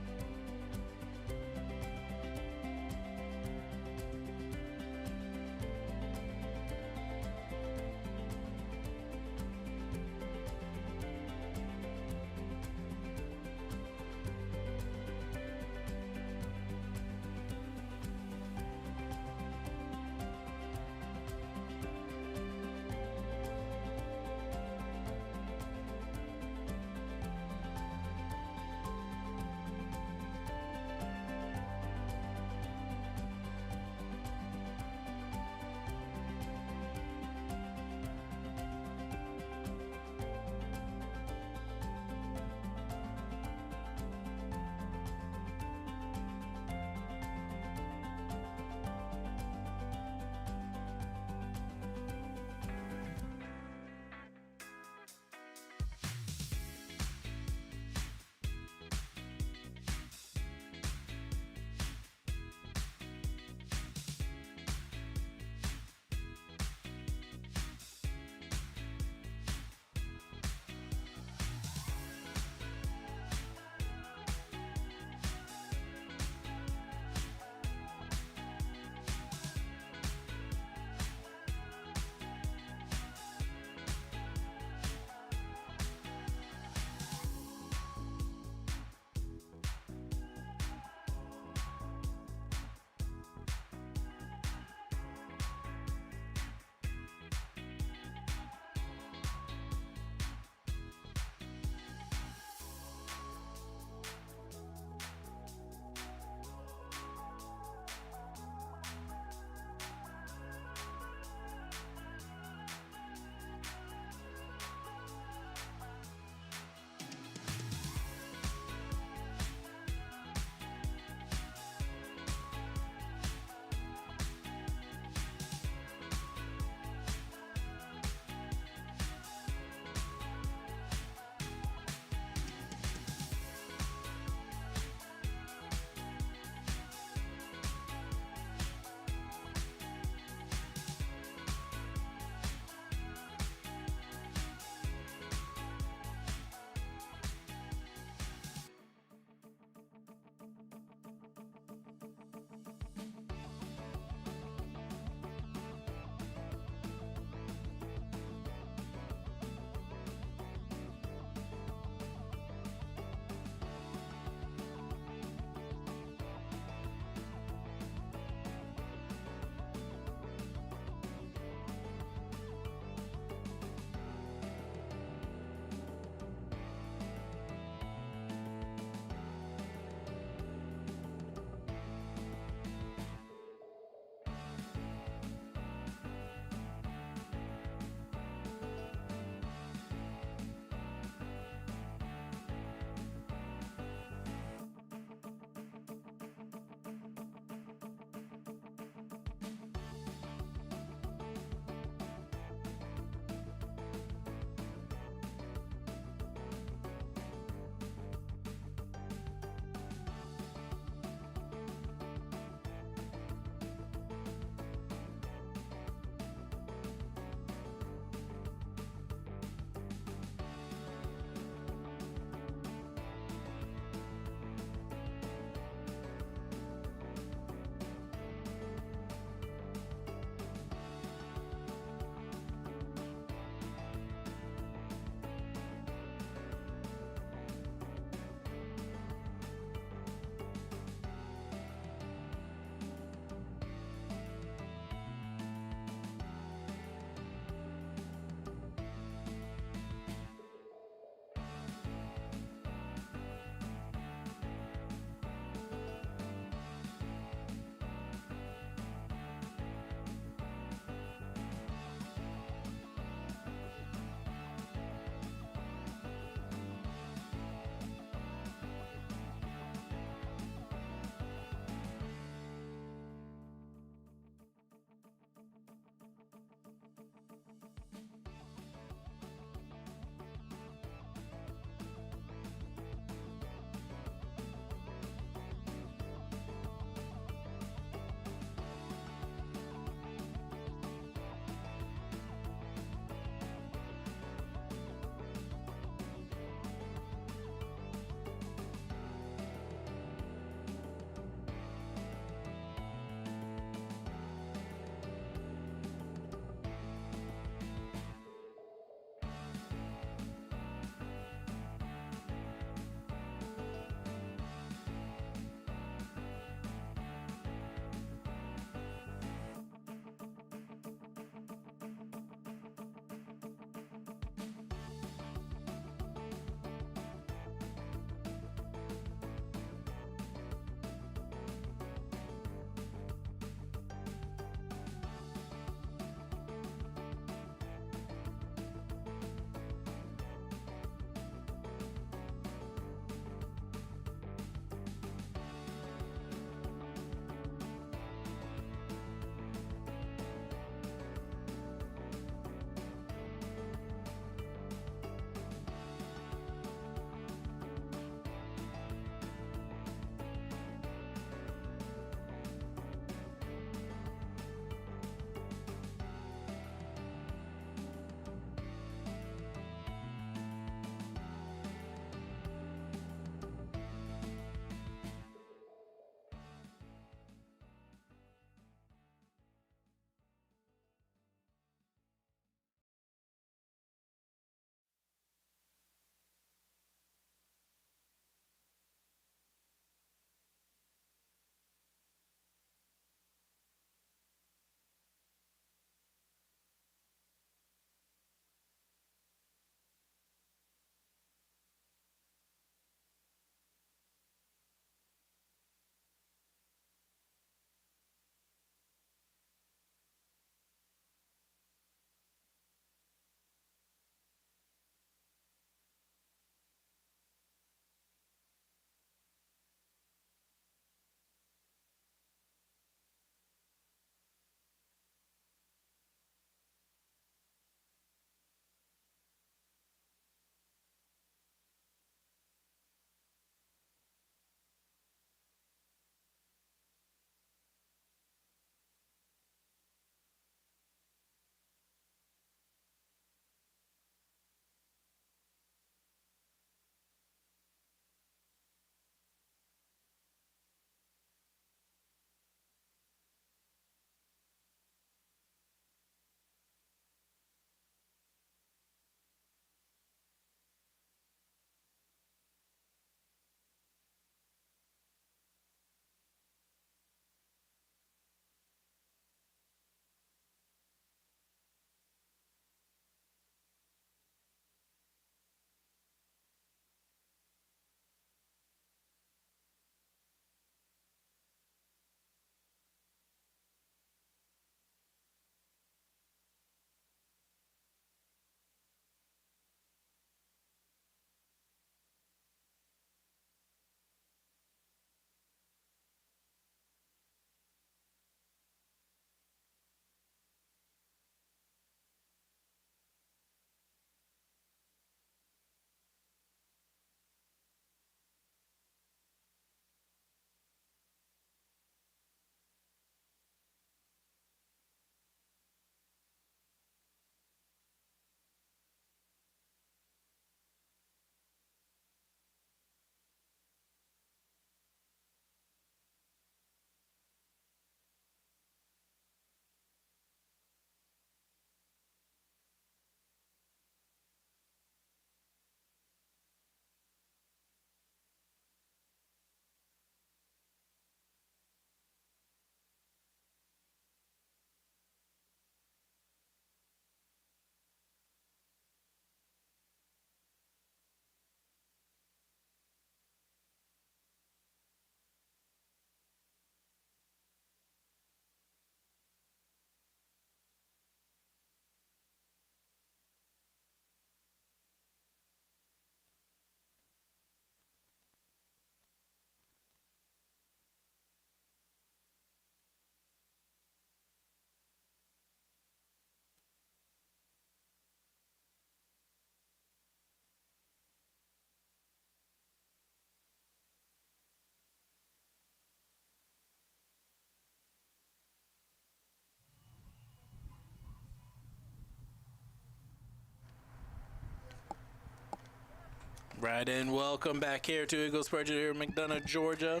Right, and welcome back here to Eagles Perch here in McDonough, Georgia.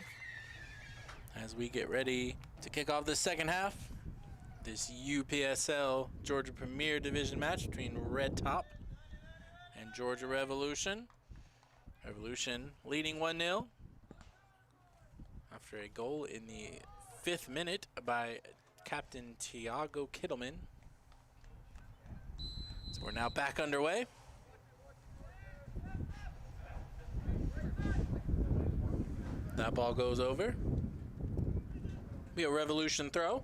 As we get ready to kick off the second half, this UPSL Georgia Premier Division match between Red Top and Georgia Revolution. Revolution leading 1-0 after a goal in the 5th minute by Captain Tiago Kittleman. So we're now back underway. That ball goes over. Be a Revolution throw.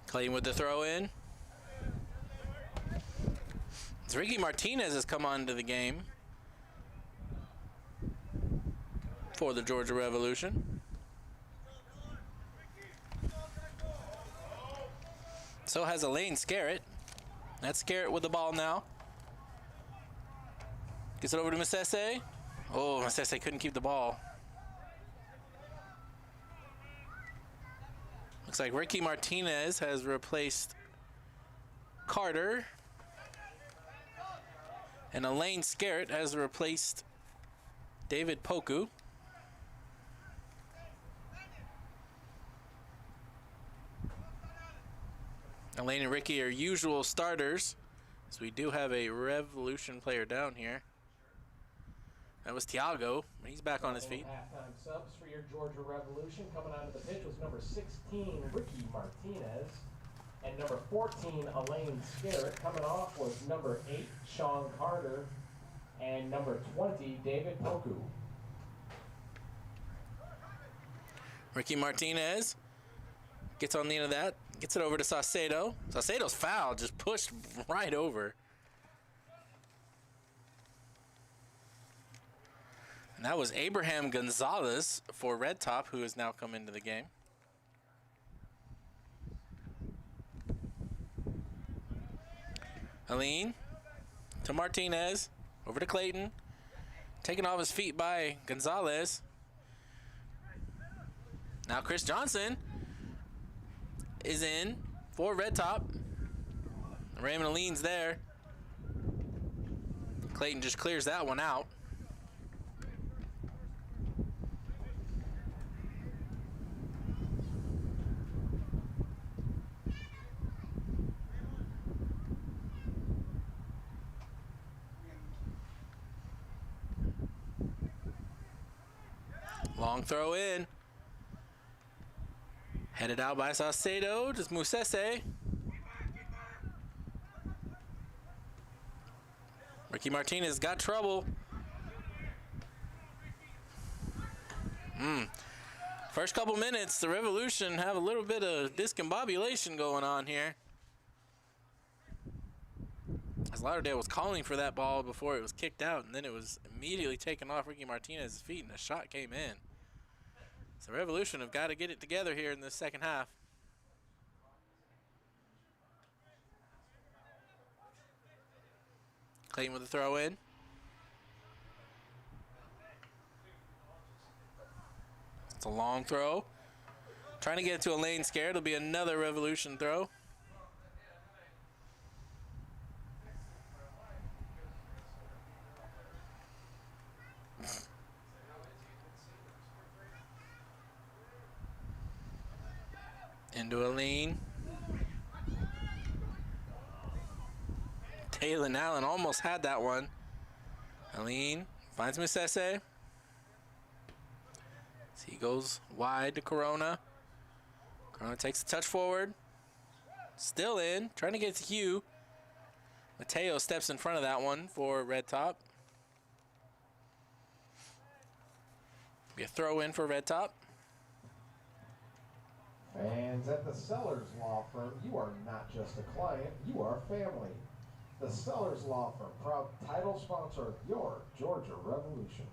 Clayton with the throw in. Ricky Martinez has come onto the game for the Georgia Revolution. So has Elaine Scarrett. That's Scarrett with the ball now. Gets it over to Masese. Oh, Masese couldn't keep the ball. Looks like Ricky Martinez has replaced Carter. And Elaine Scarrett has replaced David Poku. Elaine and Ricky are usual starters, so we do have a Revolution player down here. That was Tiago. He's back on his feet. Halftime subs for your Georgia Revolution. Coming onto the pitch was number 16, Ricky Martinez. And number 14, Elaine Scarrett. Coming off was number 8, Sean Carter. And number 20, David Poku. Ricky Martinez gets on the end of that. Gets it over to Saucedo. Saucedo's foul, just pushed right over. And that was Abraham Gonzalez for Red Top, who has now come into the game. Aline to Martinez, over to Clayton. Taken off his feet by Gonzalez. Now Chris Johnson is in for Red Top. Raymond Aline's there. Clayton just clears that one out. Long throw in. Headed out by Saucedo. Just Musese. Ricky Martinez got trouble. First couple minutes, the Revolution have a little bit of discombobulation going on here. As Lauderdale was calling for that ball before it was kicked out, and then it was immediately taken off Ricky Martinez's feet, and the shot came in. So Revolution have got to get it together here in the second half. Clayton with the throw in. It's a long throw. Trying to get it to Elaine Scarrett. It'll be another Revolution throw. Into Aline. Taylor Allen almost had that one. Aline finds Musese. He goes wide to Corona. Corona takes a touch forward. Still in. Trying to get to Hugh. Mateo steps in front of that one for Red Top. Be a throw in for Red Top. Fans at the Sellers Law Firm, you are not just a client, you are family. The Sellers Law Firm, proud title sponsor of your Georgia Revolution.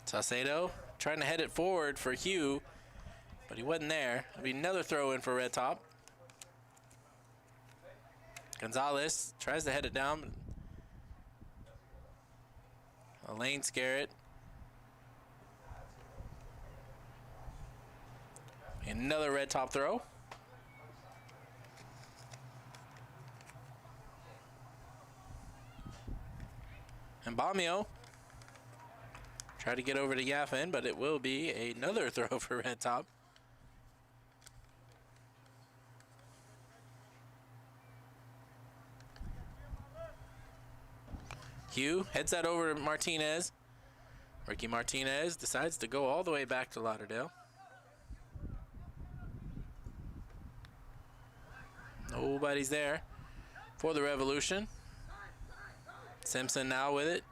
Saucedo trying to head it forward for Hugh, but he wasn't there. It'll be another throw in for Red Top. Gonzalez tries to head it down. Elaine Scarrett. Another Red Top throw. And Bomio try to get over to Yaffin, but it will be another throw for Red Top. Hugh heads that over to Martinez. Ricky Martinez decides to go all the way back to Lauderdale. Nobody's there for the Revolution. Simpson now with it.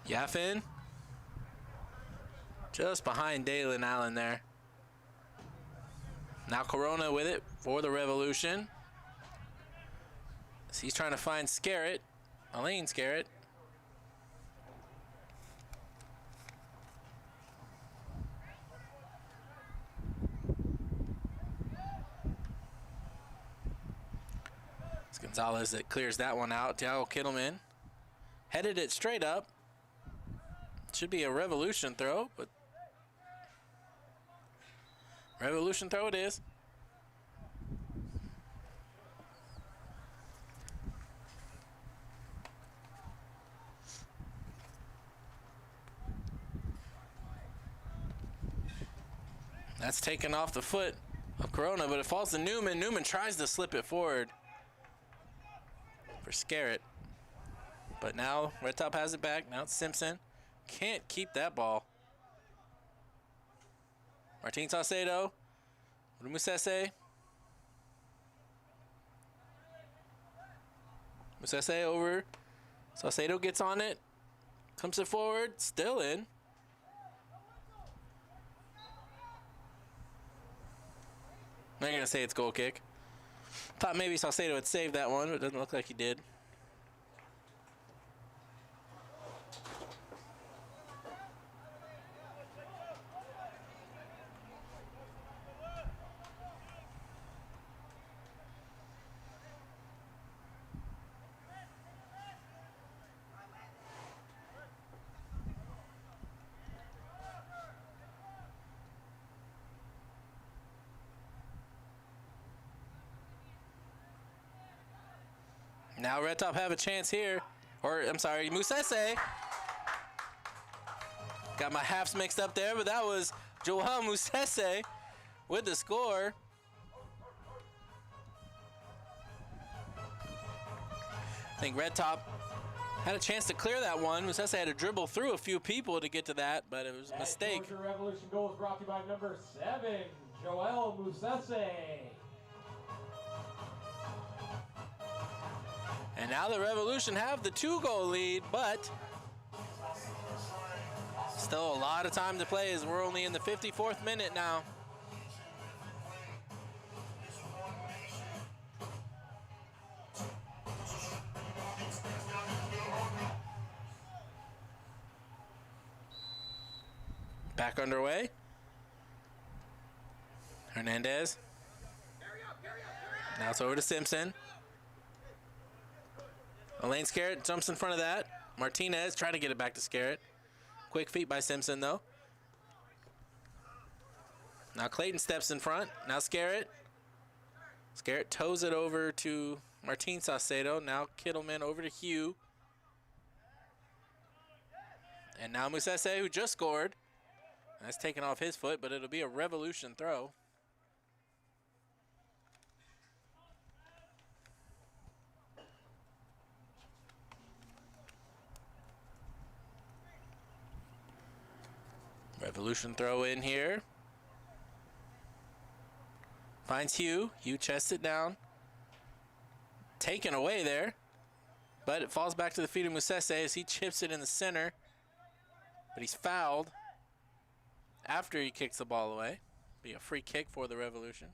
Yaffin. Just behind Dalen Allen there. Now Corona with it for the Revolution. So he's trying to find Scarrett. Elaine Scarrett. It's Gonzalez that clears that one out. Thiago Kittleman headed it straight up. Should be a Revolution throw, but Revolution throw it is. That's taken off the foot of Corona, but it falls to Newman. Newman tries to slip it forward for Scarrett. But now Red Top has it back. Now it's Simpson. Can't keep that ball. Martin Saucedo. Musese. Musese over. Saucedo gets on it. Comes it forward. Still in. I'm not going to say it's goal kick. Thought maybe Saucedo would save that one, but it doesn't look like he did. Now Red Top have a chance here. Or, I'm sorry, Musese. Got my halves mixed up there, but that was Joel Musese with the score. I think Red Top had a chance to clear that one. Musese had to dribble through a few people to get to that, but it was a mistake. Georgia Revolution goal is brought to you by number 7, Joel Musese. And now the Revolution have the 2-goal lead, but still a lot of time to play as we're only in the 54th minute now. Back underway. Hernandez. Now it's over to Simpson. Elaine Scarrett jumps in front of that. Martinez trying to get it back to Scarrett. Quick feet by Simpson, though. Now Clayton steps in front. Now Scarrett. Scarrett toes it over to Martin Saucedo. Now Kittleman over to Hugh. And now Musese, who just scored. That's taken off his foot, but it'll be a Revolution throw. Revolution throw in here. Finds Hugh. Hugh chests it down. Taken away there. But it falls back to the feet of Musese as he chips it in the center. But he's fouled after he kicks the ball away. Be a free kick for the Revolution.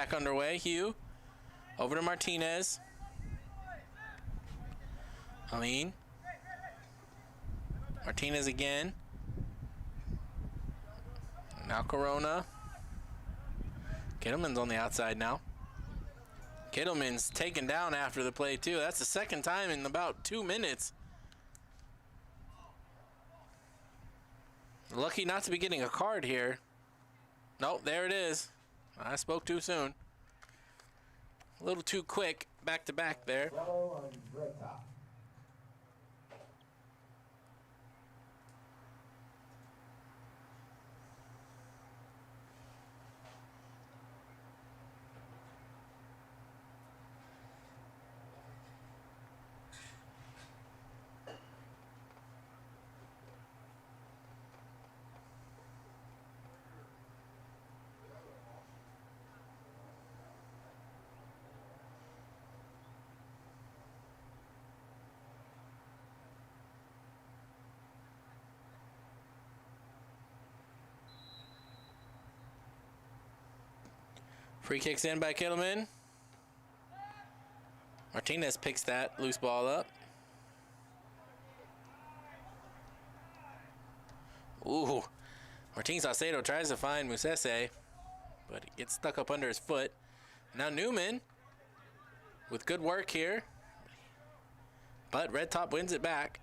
back underway. Hugh over to Martinez. Aline. Martinez again. Now Corona. Kittleman's on the outside now. Kittleman's taken down after the play too. That's the second time in about 2 minutes. Lucky not to be getting a card here. Nope, there it is. I spoke too soon. A little too quick, back to back there. Yellow on red top. Free kicks in by Kittleman. Martinez picks that loose ball up. Ooh. Martin Saucedo tries to find Musese, but it gets stuck up under his foot. Now Newman with good work here, but Red Top wins it back.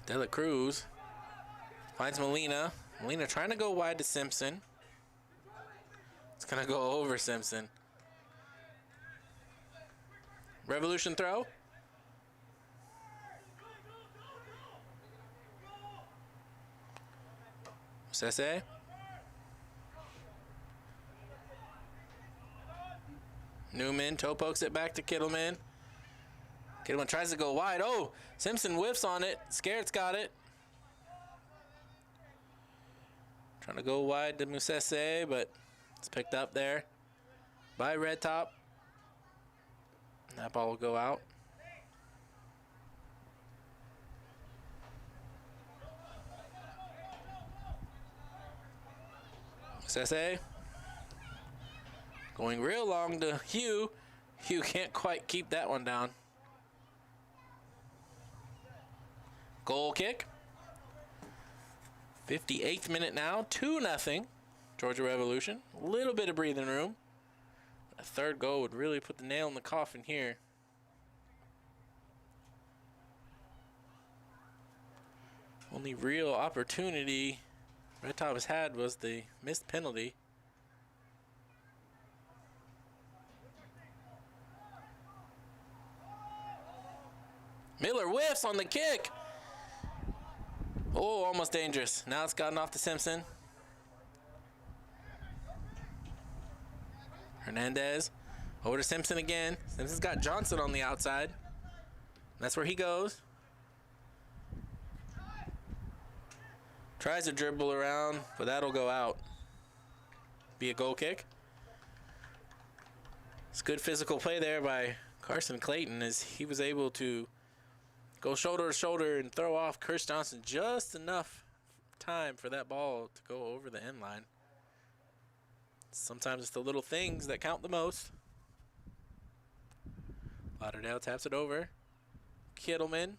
De La Cruz finds Molina. Molina trying to go wide to Simpson. It's going to go over Simpson. Revolution throw. Sese. Newman toe pokes it back to Kittleman. Kittleman tries to go wide. Oh, Simpson whiffs on it. Scarrett's got it. Trying to go wide to Musese, but it's picked up there by Red Top. That ball will go out. Musese going real long to Hugh. Hugh can't quite keep that one down. Goal kick. 58th minute now, 2-0. Georgia Revolution. A little bit of breathing room. A third goal would really put the nail in the coffin here. Only real opportunity Red Top has had was the missed penalty. Miller whiffs on the kick. Oh, almost dangerous. Now it's gotten off to Simpson. Hernandez over to Simpson again. Simpson's got Johnson on the outside. That's where he goes. Tries to dribble around, but that'll go out. Be a goal kick. It's good physical play there by Carson Clayton as he was able to go shoulder to shoulder and throw off Chris Johnson just enough time for that ball to go over the end line. Sometimes it's the little things that count the most. Lauderdale taps it over. Kittleman.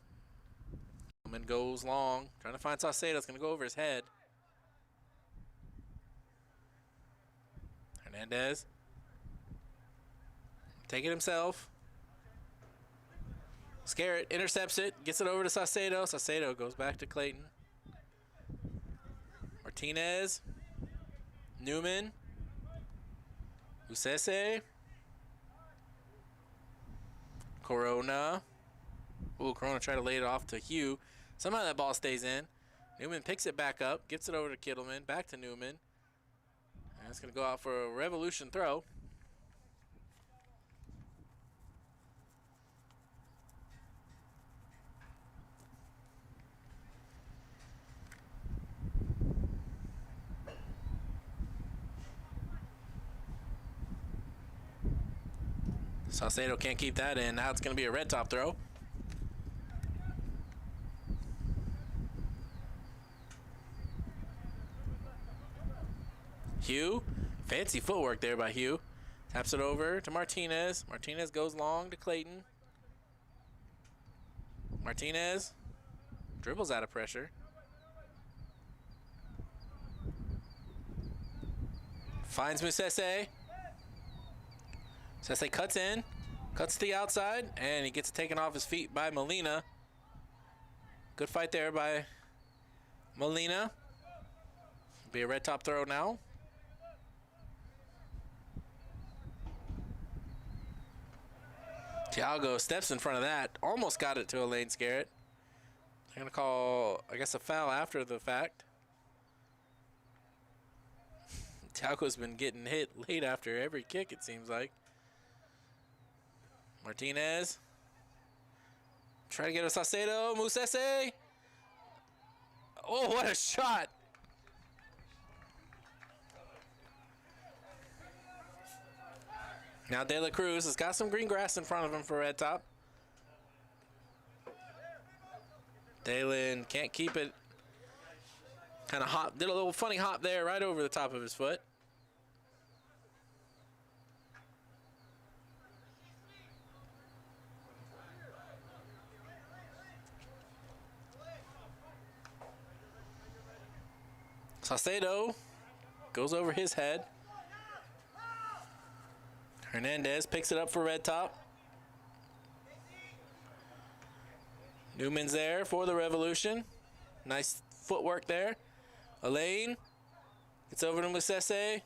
Kittleman goes long. Trying to find Saucedo. It's going to go over his head. Hernandez. Take it himself. Scarrett intercepts it. Gets it over to Saucedo. Saucedo goes back to Clayton. Martinez. Newman. Usese. Corona. Ooh, Corona tried to lay it off to Hugh. Somehow that ball stays in. Newman picks it back up, gets it over to Kittleman, back to Newman. And it's going to go out for a Revolution throw. Saucedo can't keep that in. Now it's going to be a Red Top throw. Hugh Fancy footwork there by Hugh. Taps it over to Martinez. Martinez goes long to Clayton. Martinez dribbles out of pressure. Finds Musese. Musese cuts in, cuts to the outside, and he gets taken off his feet by Molina. Good fight there by Molina. Be a red top throw now. Thiago steps in front of that. Almost got it to Elaine Scarrett. They're going to call, I guess, a foul after the fact. Thiago's been getting hit late after every kick, it seems like. Martinez. Try to get a Saucedo. Musese. Oh, what a shot. Now De La Cruz has got some green grass in front of him for red top. Dalen can't keep it. Kind of hop, did a little funny hop there right over the top of his foot. Saucedo goes over his head. Hernandez picks it up for red top. Newman's there for the Revolution. Nice footwork there. Elaine gets over to Musese.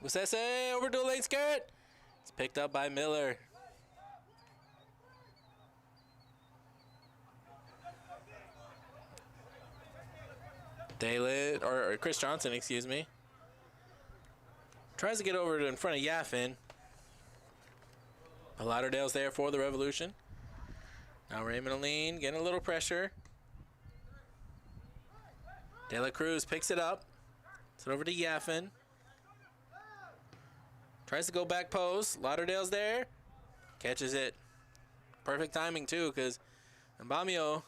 Musese over to Elaine Scarrett. It's picked up by Miller. Dalen, or Chris Johnson, excuse me. Tries to get over to in front of Yaffin. Lauderdale's there for the Revolution. Now Raymond Aline getting a little pressure. De La Cruz picks it up. It's over to Yaffin. Tries to go back post. Lauderdale's there. Catches it. Perfect timing too, because Mbamio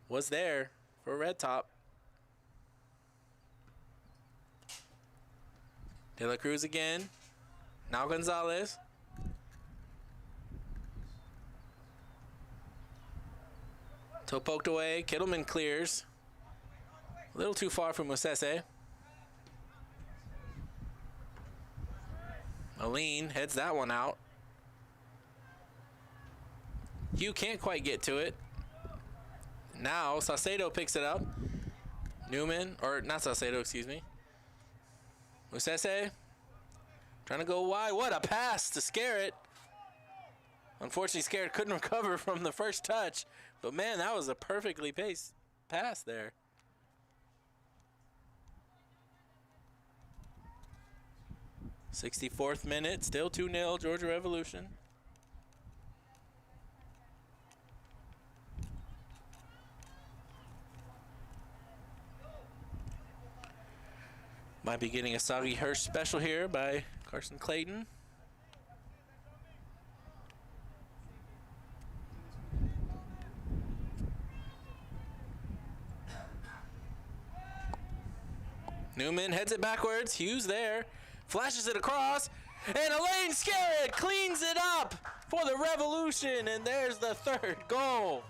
was there for red top. De La Cruz again. Now Gonzalez. Toe poked away. Kittleman clears. A little too far from Musese. Aline heads that one out. Hugh can't quite get to it. Now Saucedo picks it up. Newman, or not Saucedo, excuse me. Musese trying to go wide. What a pass to Scarrett. Unfortunately, Scarrett couldn't recover from the first touch. But man, that was a perfectly paced pass there. '64th minute, still 2-0, Georgia Revolution. Might be getting a Soggy Hirsch special here by Carson Clayton. Newman heads it backwards. Hughes there. Flashes it across. And Elaine Scarrett cleans it up for the Revolution. And there's the third goal.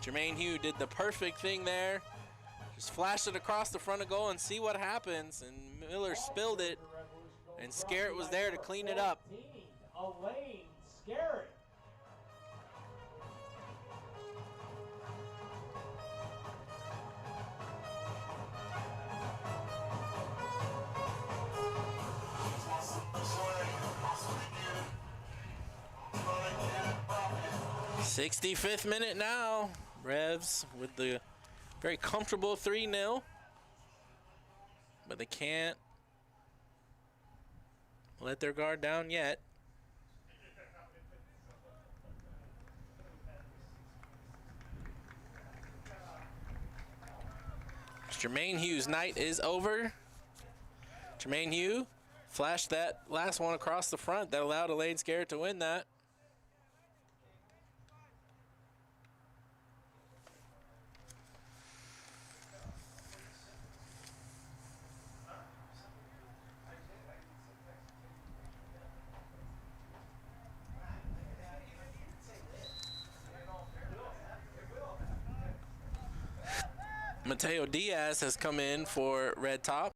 Jermaine Hugh did the perfect thing there. Just flash it across the front of goal and see what happens. And Miller spilled it. And Scarrett was there to clean it up. Elaine Scarrett. '65th minute now. Revs with the very comfortable 3-0. But they can't let their guard down yet. Jermaine Hughes' night is over. Jermaine Hughes flashed that last one across the front that allowed Elaine Scarrett to win that. Mateo Diaz has come in for Red Top.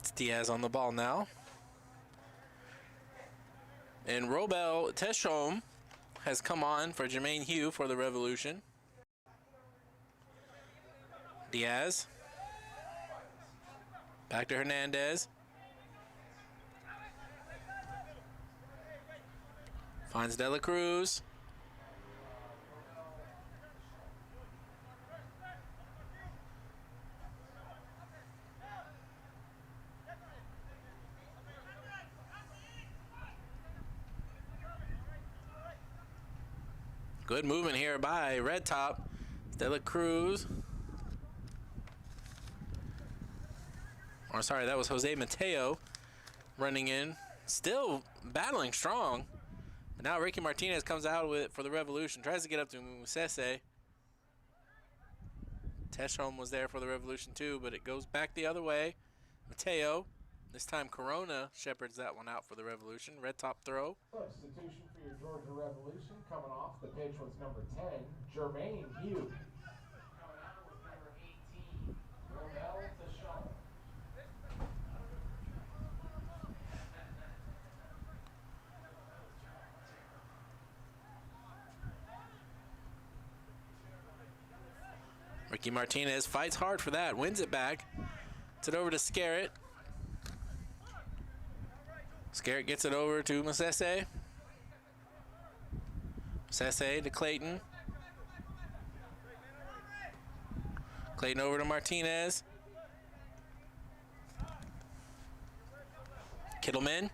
It's Diaz on the ball now. And Robel Teshom has come on for Jermaine Hugh for the Revolution. Diaz. Back to Hernandez. Finds De La Cruz. Good movement here by Red Top. De La Cruz. Or sorry, that was Jose Mateo running in. Still battling strong. But now Ricky Martinez comes out with it for the Revolution. Tries to get up to Musese. Teshom was there for the Revolution too, but it goes back the other way. Mateo. This time Corona shepherds that one out for the Revolution. Red Top throw. Substitution for your Georgia Revolution. Coming off the pitch was number 10, Jermaine Hugh. Coming out was number 18, Romel Teshom. Ricky Martinez fights hard for that, wins it back. Gets it over to Scarrett. Scarrett gets it over to Musese. Musese to Clayton. Clayton over to Martinez. Kittleman.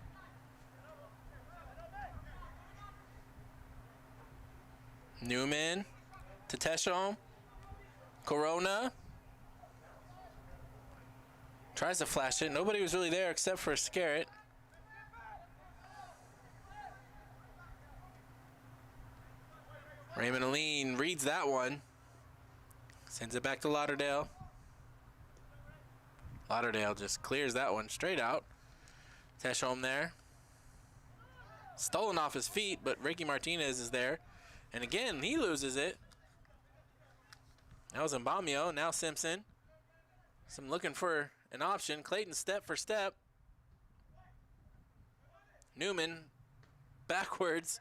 Newman to Teshom. Corona. Tries to flash it. Nobody was really there except for Scarrett. Raymond Aline reads that one. Sends it back to Lauderdale. Lauderdale just clears that one straight out. Teshom there. Stolen off his feet, but Ricky Martinez is there. And again, he loses it. That was Mbamio, now Simpson. Some looking for an option. Clayton step for step. Newman backwards.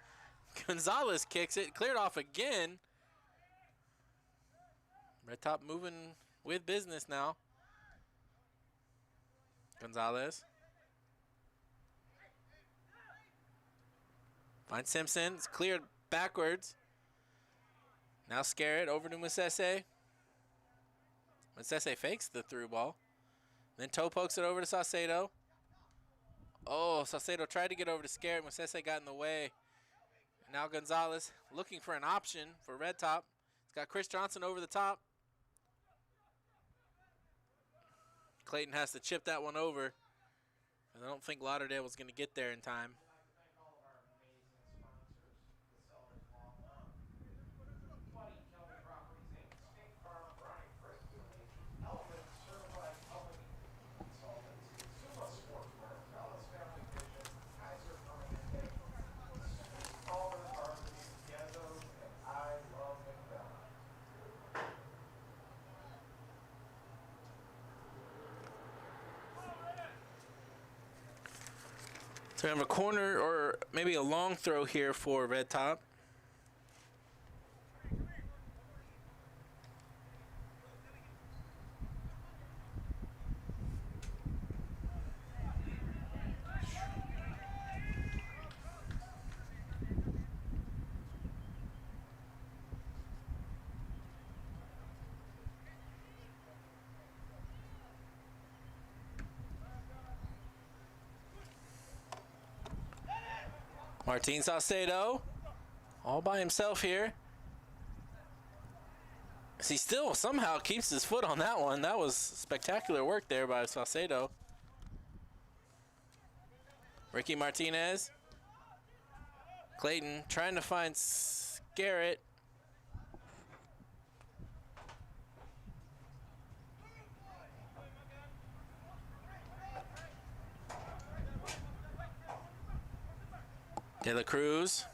Gonzalez kicks it, cleared off again. Red Top moving with business now. Gonzalez. Finds Simpson, it's cleared backwards. Now Scarrett over to Musese. Musese fakes the through ball. Then toe pokes it over to Saucedo. Oh, Saucedo tried to get over to Scarrett. Musese got in the way. Now Gonzalez looking for an option for Red Top. It's got Chris Johnson over the top. Clayton has to chip that one over. I don't think Lauderdale was going to get there in time. So we have a corner or maybe a long throw here for Red Top. Martin Saucedo, all by himself here. He still somehow keeps his foot on that one. That was spectacular work there by Saucedo. Ricky Martinez. Clayton trying to find Scarrett. De La Cruz.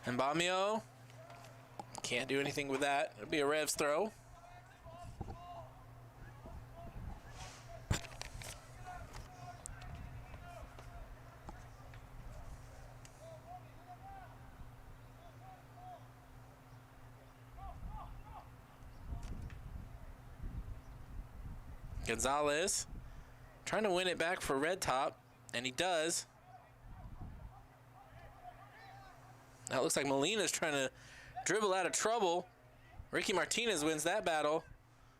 And Bamio. Can't do anything with that. It'll be a Revs throw. Gonzalez trying to win it back for Red Top, and he does. Now it looks like Molina's trying to dribble out of trouble. Ricky Martinez wins that battle.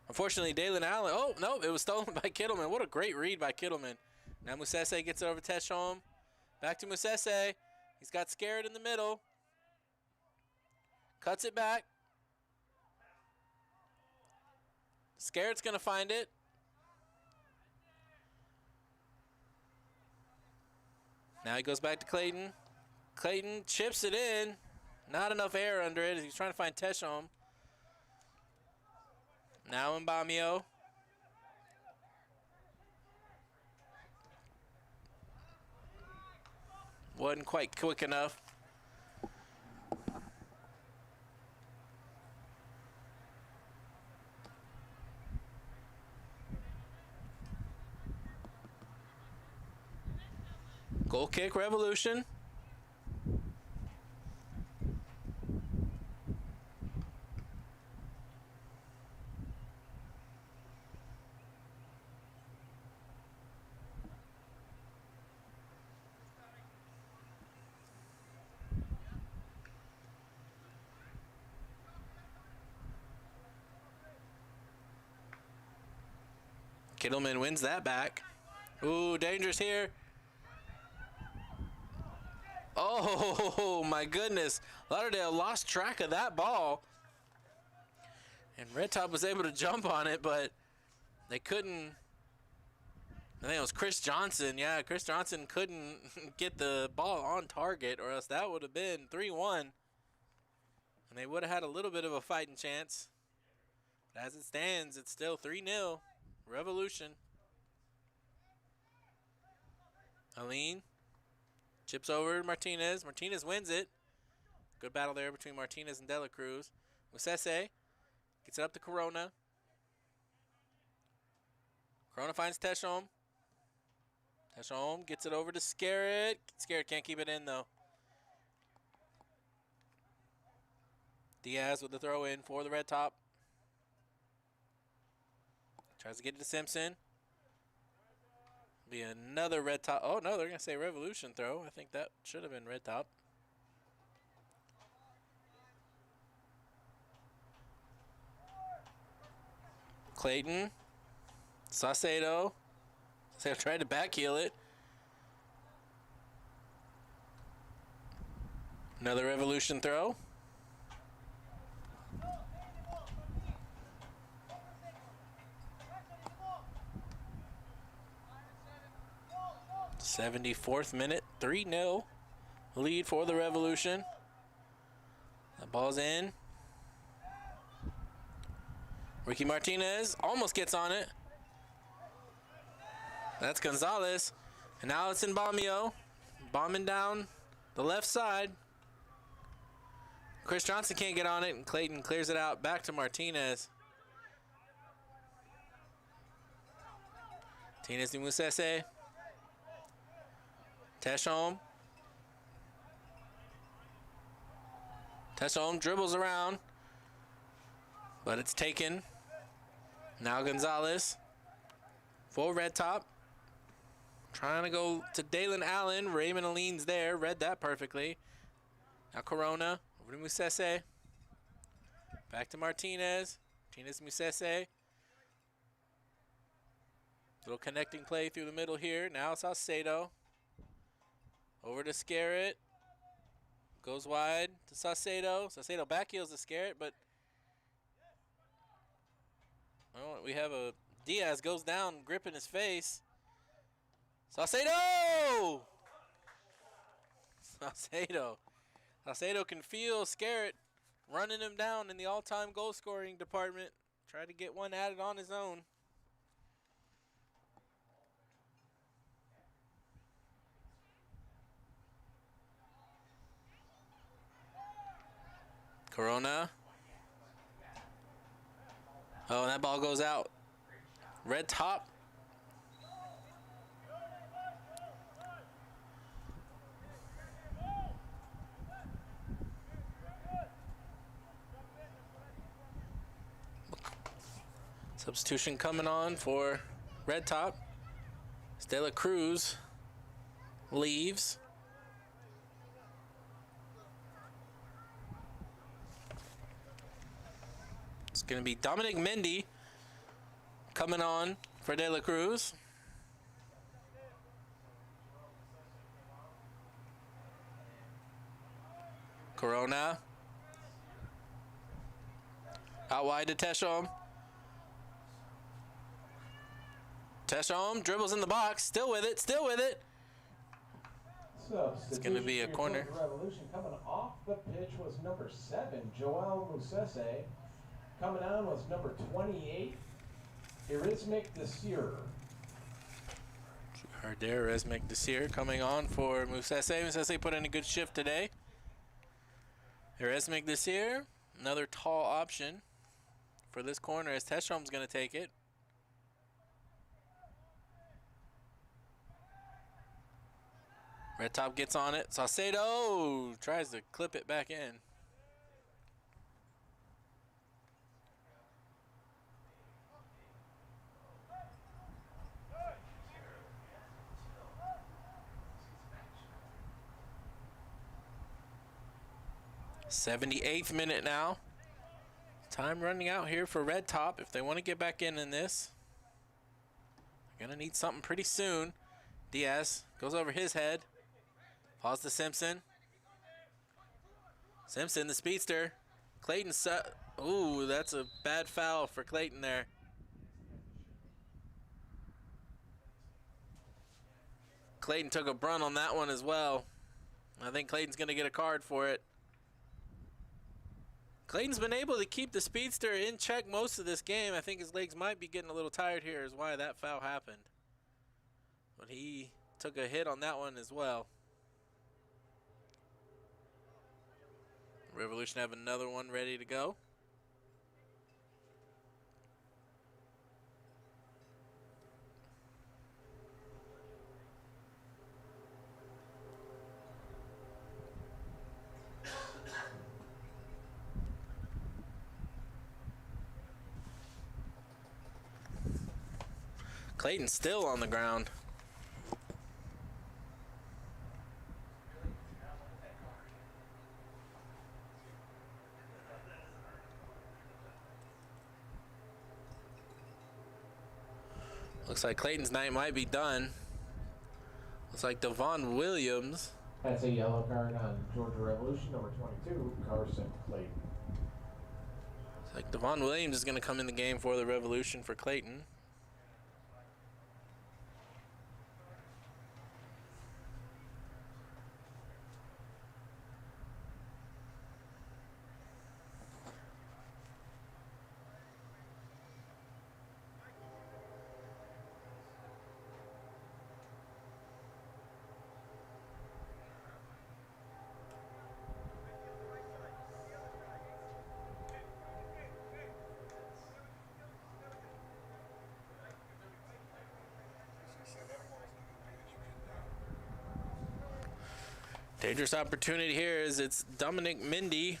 Unfortunately, Dalen Allen. Oh, no, it was stolen by Kittleman. What a great read by Kittleman. Now Musese gets it over to Techome. Back to Musese. He's got Scared in the middle. Cuts it back. Scared's going to find it. Now he goes back to Clayton. Clayton chips it in. Not enough air under it as he's trying to find Techome. Now Mbamio. Wasn't quite quick enough. Goal kick, Revolution. Kittleman wins that back. Ooh, dangerous here. Oh, my goodness. Lauderdale lost track of that ball. And Red Top was able to jump on it, but they couldn't. I think it was Chris Johnson. Yeah, Chris Johnson couldn't get the ball on target, or else that would have been 3-1. And they would have had a little bit of a fighting chance. But as it stands, it's still 3-0. Revolution. Aline chips over Martinez. Martinez wins it. Good battle there between Martinez and De La Cruz. Musese gets it up to Corona. Corona finds Techome. Techome gets it over to Scarrett. Scarrett can't keep it in, though. Diaz with the throw in for the Red Top. Tries to get it to Simpson. Be another Red Top. Oh, no, they're going to say Revolution throw. I think that should have been Red Top. Clayton. Saucedo. Saucedo tried to backheel it. Another Revolution throw. '74th minute, 3-0 lead for the Revolution. The ball's in. Ricky Martinez almost gets on it. That's Gonzalez. And now it's in Bamio. Bombing down the left side. Chris Johnson can't get on it, and Clayton clears it out back to Martinez. Martinez to Musese. Techome. Techome dribbles around, but it's taken. Now Gonzalez for Red Top. Trying to go to Dalen Allen. Raymond Aline's there. Read that perfectly. Now Corona over to Musese. Back to Martinez. Martinez Musese. Little connecting play through the middle here. Now Saucedo. Over to Scarrett. Goes wide to Saucedo. Saucedo backheels to Scarrett, but well, we have a Diaz goes down, gripping his face. Saucedo! Saucedo can feel Scarrett running him down in the all-time goal-scoring department. Tried to get one added on his own. Corona. Oh, and that ball goes out. Red top. Substitution coming on for red top. Stella Cruz leaves. It's going to be Dominic Mendy coming on for De La Cruz. Corona. Out wide to Teshom. Teshom dribbles in the box. Still with it. Still with it. It's going to be a corner. Revolution coming off the pitch was number 7, Joel Musese. Coming on was number 28, Erismic Desir. Heard there, Erismic Desir coming on for Musese. Musese put in a good shift today. Erismic Desir, another tall option for this corner as Teshom's going to take it. Red top gets on it. Saucedo tries to clip it back in. '78th minute now. Time running out here for red top if they want to get back in this. They're going to need something pretty soon. Diaz goes over his head. Falls to Simpson. Simpson, the speedster. Clayton, ooh, that's a bad foul for Clayton there. Clayton took a brunt on that one as well. I think Clayton's going to get a card for it. Clayton's been able to keep the speedster in check most of this game. I think his legs might be getting a little tired here is why that foul happened. But he took a hit on that one as well. Revolution have another one ready to go. Clayton's still on the ground. Looks like Clayton's night might be done. Looks like Devon Williams. That's a yellow card on Georgia Revolution, number 22, Carson Clayton. Looks like Devon Williams is going to come in the game for the Revolution for Clayton. Dangerous opportunity here as it's Dominic Mendy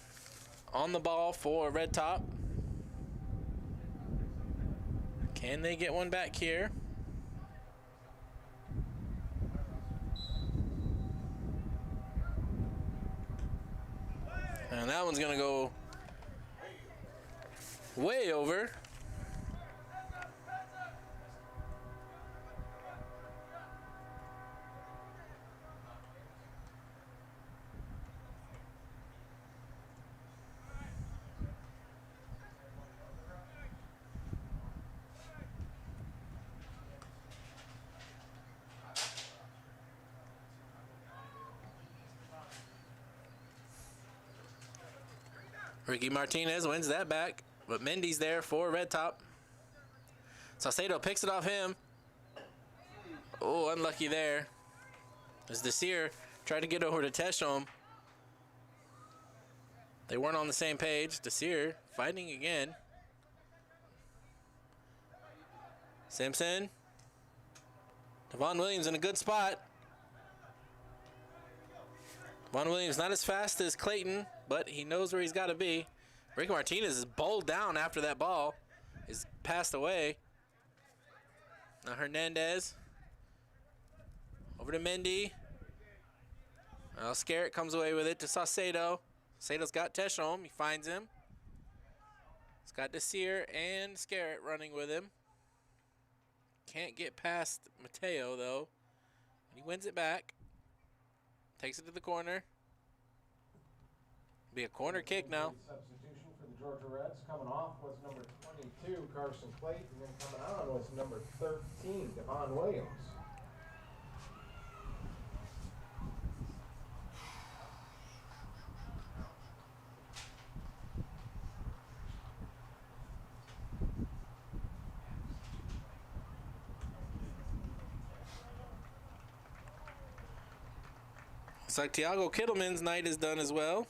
on the ball for red top. Can they get one back here? And that one's gonna go way over. Ricky Martinez wins that back, but Mendy's there for red top. Saucedo picks it off him. Oh, unlucky there. As Desir tried to get over to Teshom. They weren't on the same page. Desir fighting again. Simpson. Devon Williams in a good spot. Devon Williams not as fast as Clayton, but he knows where he's got to be. Ricky Martinez is bowled down after that ball. Is passed away. Now Hernandez. Over to Mendy. Well, Scarrett comes away with it to Saucedo. Saucedo's got Teshome. He finds him. He's got Desir and Scarrett running with him. Can't get past Mateo, though. He wins it back. Takes it to the corner. Be a corner kick now. Substitution for the Georgia Reds. Coming off was number 22, Carson Clayton, and then coming on was number 13, Devon Williams. Looks like Tiago Kittleman's night is done as well.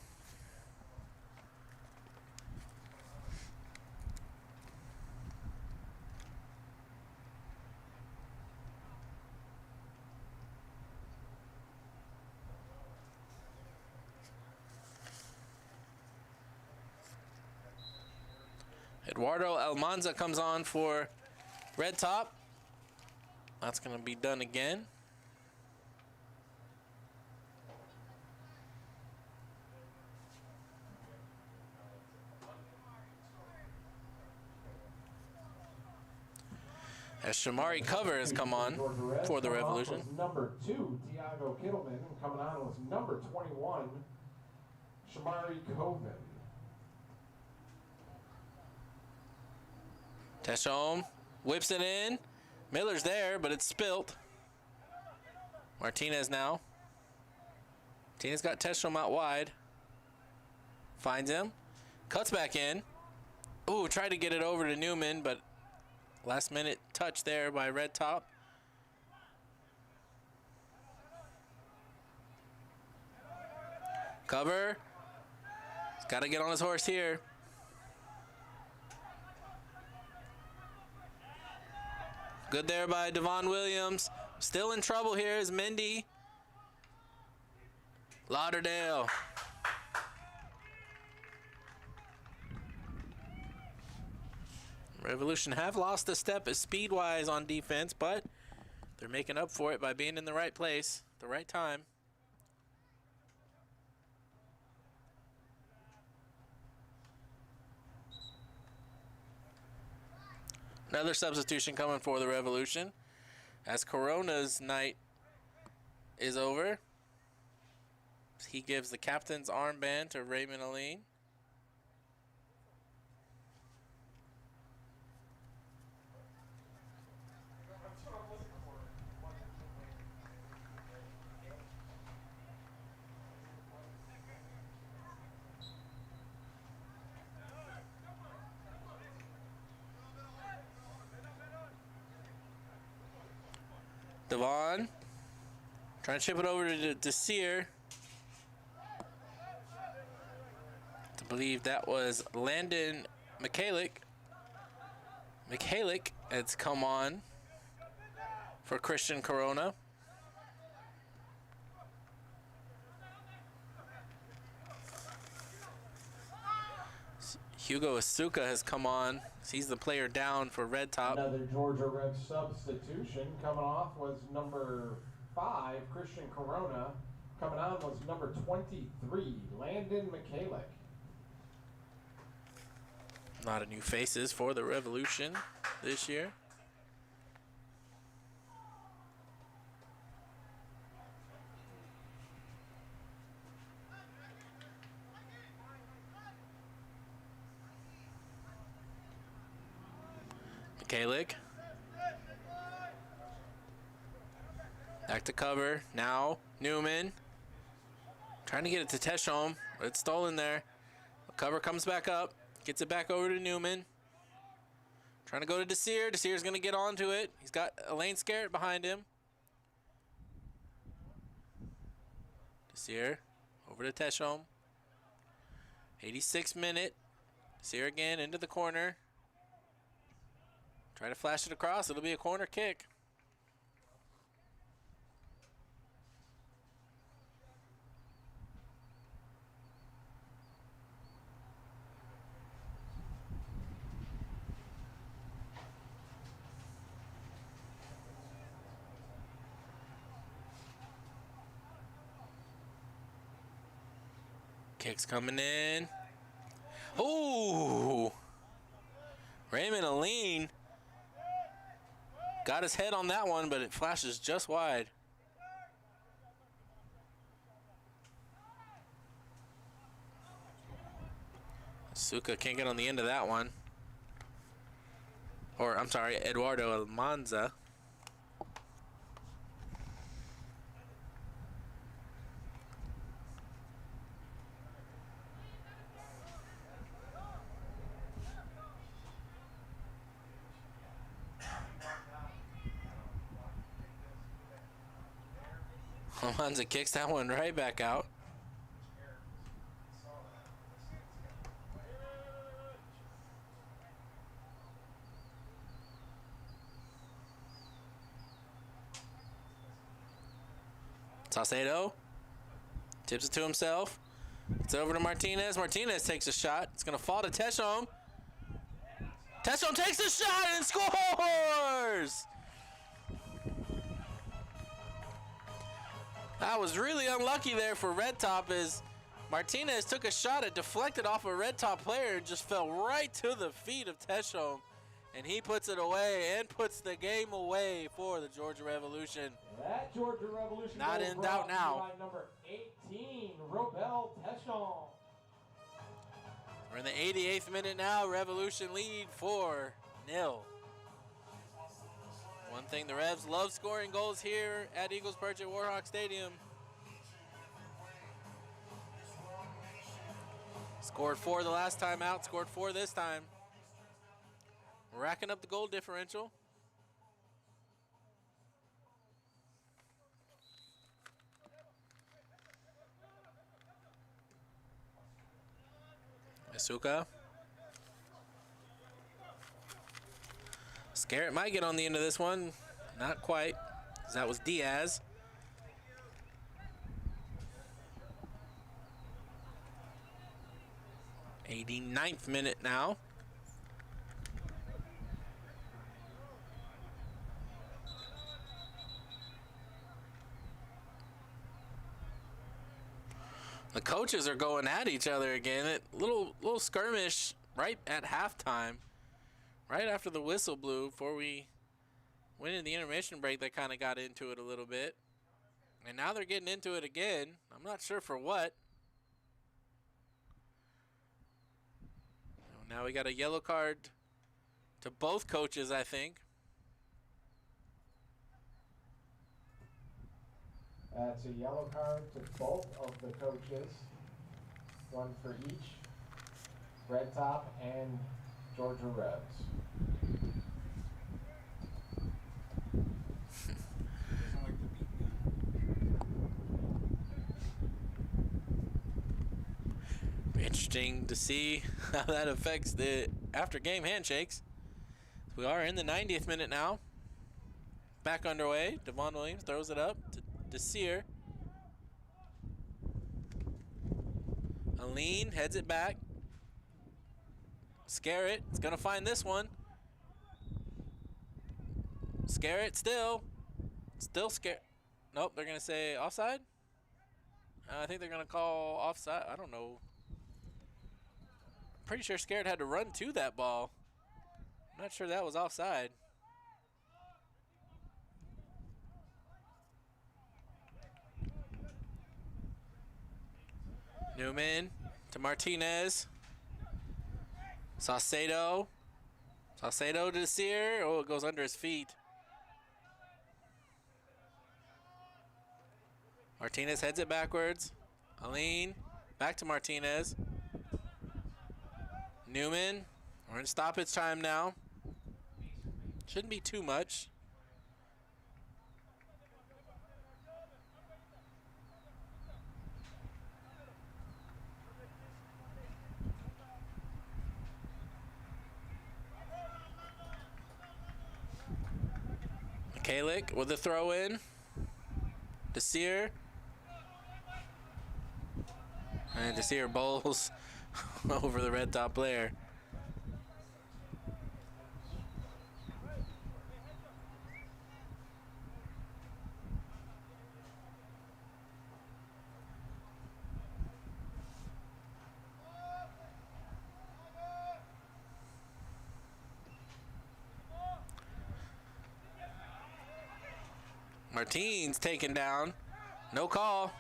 Eduardo Almanza comes on for Red Top. That's going to be done again. As Shamari Cover has come on for the Revolution. Number 2, Tiago Kittleman, and coming on was number 21, Shamari Coven. Teshome whips it in. Miller's there, but it's spilt. Martinez now. Martinez got Teshome out wide. Finds him. Cuts back in. Ooh, tried to get it over to Newman, but last minute touch there by Red Top. Cover. He's got to get on his horse here. Good there by Devon Williams. Still in trouble here is Mendy. Lauderdale. Revolution have lost a step speed-wise on defense, but they're making up for it by being in the right place at the right time. Another substitution coming for the Revolution as Corona's night is over. He gives the captain's armband to Raymond Aline. Devon trying to chip it over to Desir. I believe that was Landon Michalik. Michalik has come on for Christian Corona. Hugo Asuka has come on. He's the player down for Red Top. Another Georgia Red substitution. Coming off was number 5, Christian Corona. Coming on was number 23, Landon Michalik. A lot of new faces for the Revolution this year. Michalik. Back to cover. Now Newman. Trying to get it to Teshome, but it's stolen there. Cover comes back up. Gets it back over to Newman. Trying to go to Desir. Desir's going to get onto it. He's got Elaine Scarrett behind him. Desir over to Teshome. 86th minute. Sear again into the corner. Try to flash it across. It'll be a corner kick. Kicks coming in. Ooh! Raymond Aline got his head on that one, but it flashes just wide. Suka can't get on the end of that one. Or, I'm sorry, Eduardo Almanza. Almanza kicks that one right back out. Saucedo tips it to himself. It's over to Martinez. Martinez takes a shot. It's going to fall to Teshome. Teshome takes a shot and scores! That was really unlucky there for Red Top as Martinez took a shot. It deflected off a Red Top player and just fell right to the feet of Teshome. And he puts it away and puts the game away for the Georgia Revolution. That Georgia Revolution not in doubt now. By number 18, Robel Teshome. We're in the 88th minute now. Revolution lead 4-0. One thing, the Revs love scoring goals here at Eagles Perch at Warhawk Stadium. Scored 4 the last time out, scored 4 this time. Racking up the goal differential. Asuka. Scarrett might get on the end of this one. Not quite. That was Diaz. '89th minute now. The coaches are going at each other again. Little skirmish right at halftime, right after the whistle blew. Before we went in the intermission break, they kind of got into it a little bit, and now they're getting into it again. I'm not sure for what. Now we got a yellow card to both coaches, I think. That's a yellow card to both of the coaches, one for each, Red Top and Georgia Revs. Interesting to see how that affects the after-game handshakes. We are in the 90th minute now. Back underway. Devon Williams throws it up to Desir. Aline heads it back. Scarrett is going to find this one. Scarrett still scared. Nope, they're going to say offside. I think they're going to call offside. I don't know. Pretty sure Scarrett had to run to that ball. I'm not sure that was offside. Newman to Martinez. Saucedo. Saucedo to Desir. Oh, it goes under his feet. Martinez heads it backwards. Aline. Back to Martinez. Newman. We're in stoppage time now. Shouldn't be too much. Kalick with the throw in. Desir. And Desir bowls over the red top player. Martins taken down. No call.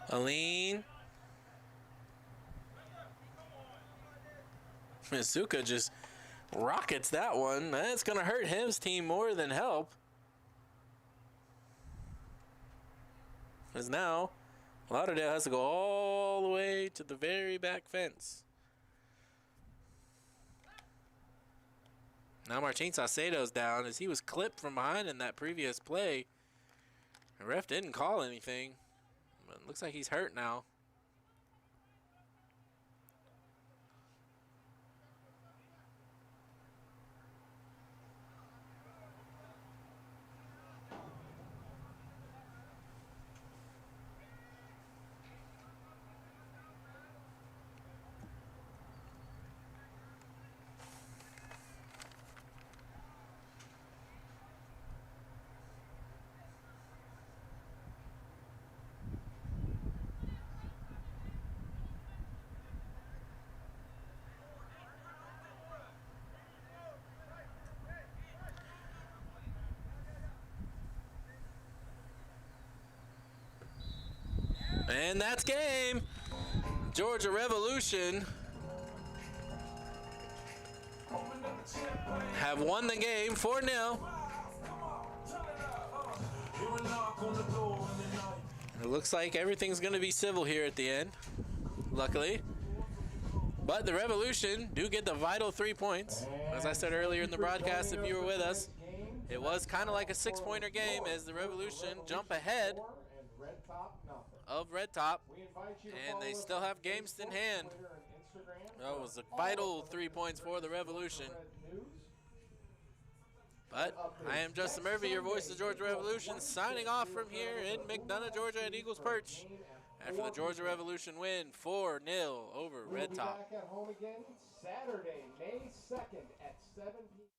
Aline. Mizuka just rockets that one. That's going to hurt his team more than help. Because now, Lauderdale has to go all the way to the very back fence. Now Martin Saucedo's down as he was clipped from behind in that previous play. The ref didn't call anything, but it looks like he's hurt now. And that's game. Georgia Revolution have won the game 4-0. It looks like everything's going to be civil here at the end, luckily. But the Revolution do get the vital 3 points. As I said earlier in the broadcast, if you were with us, it was kind of like a 6-pointer game as the Revolution jump ahead of Red Top, and they still have games in hand. That was a vital 3 points for the Revolution. But I am Justin Murphy, your voice of Georgia Revolution, signing off from here in McDonough, Georgia at Eagles Perch after the Georgia Revolution win 4-0 over Red Top. We'll be back at home again Saturday, May 2nd at 7 p.m.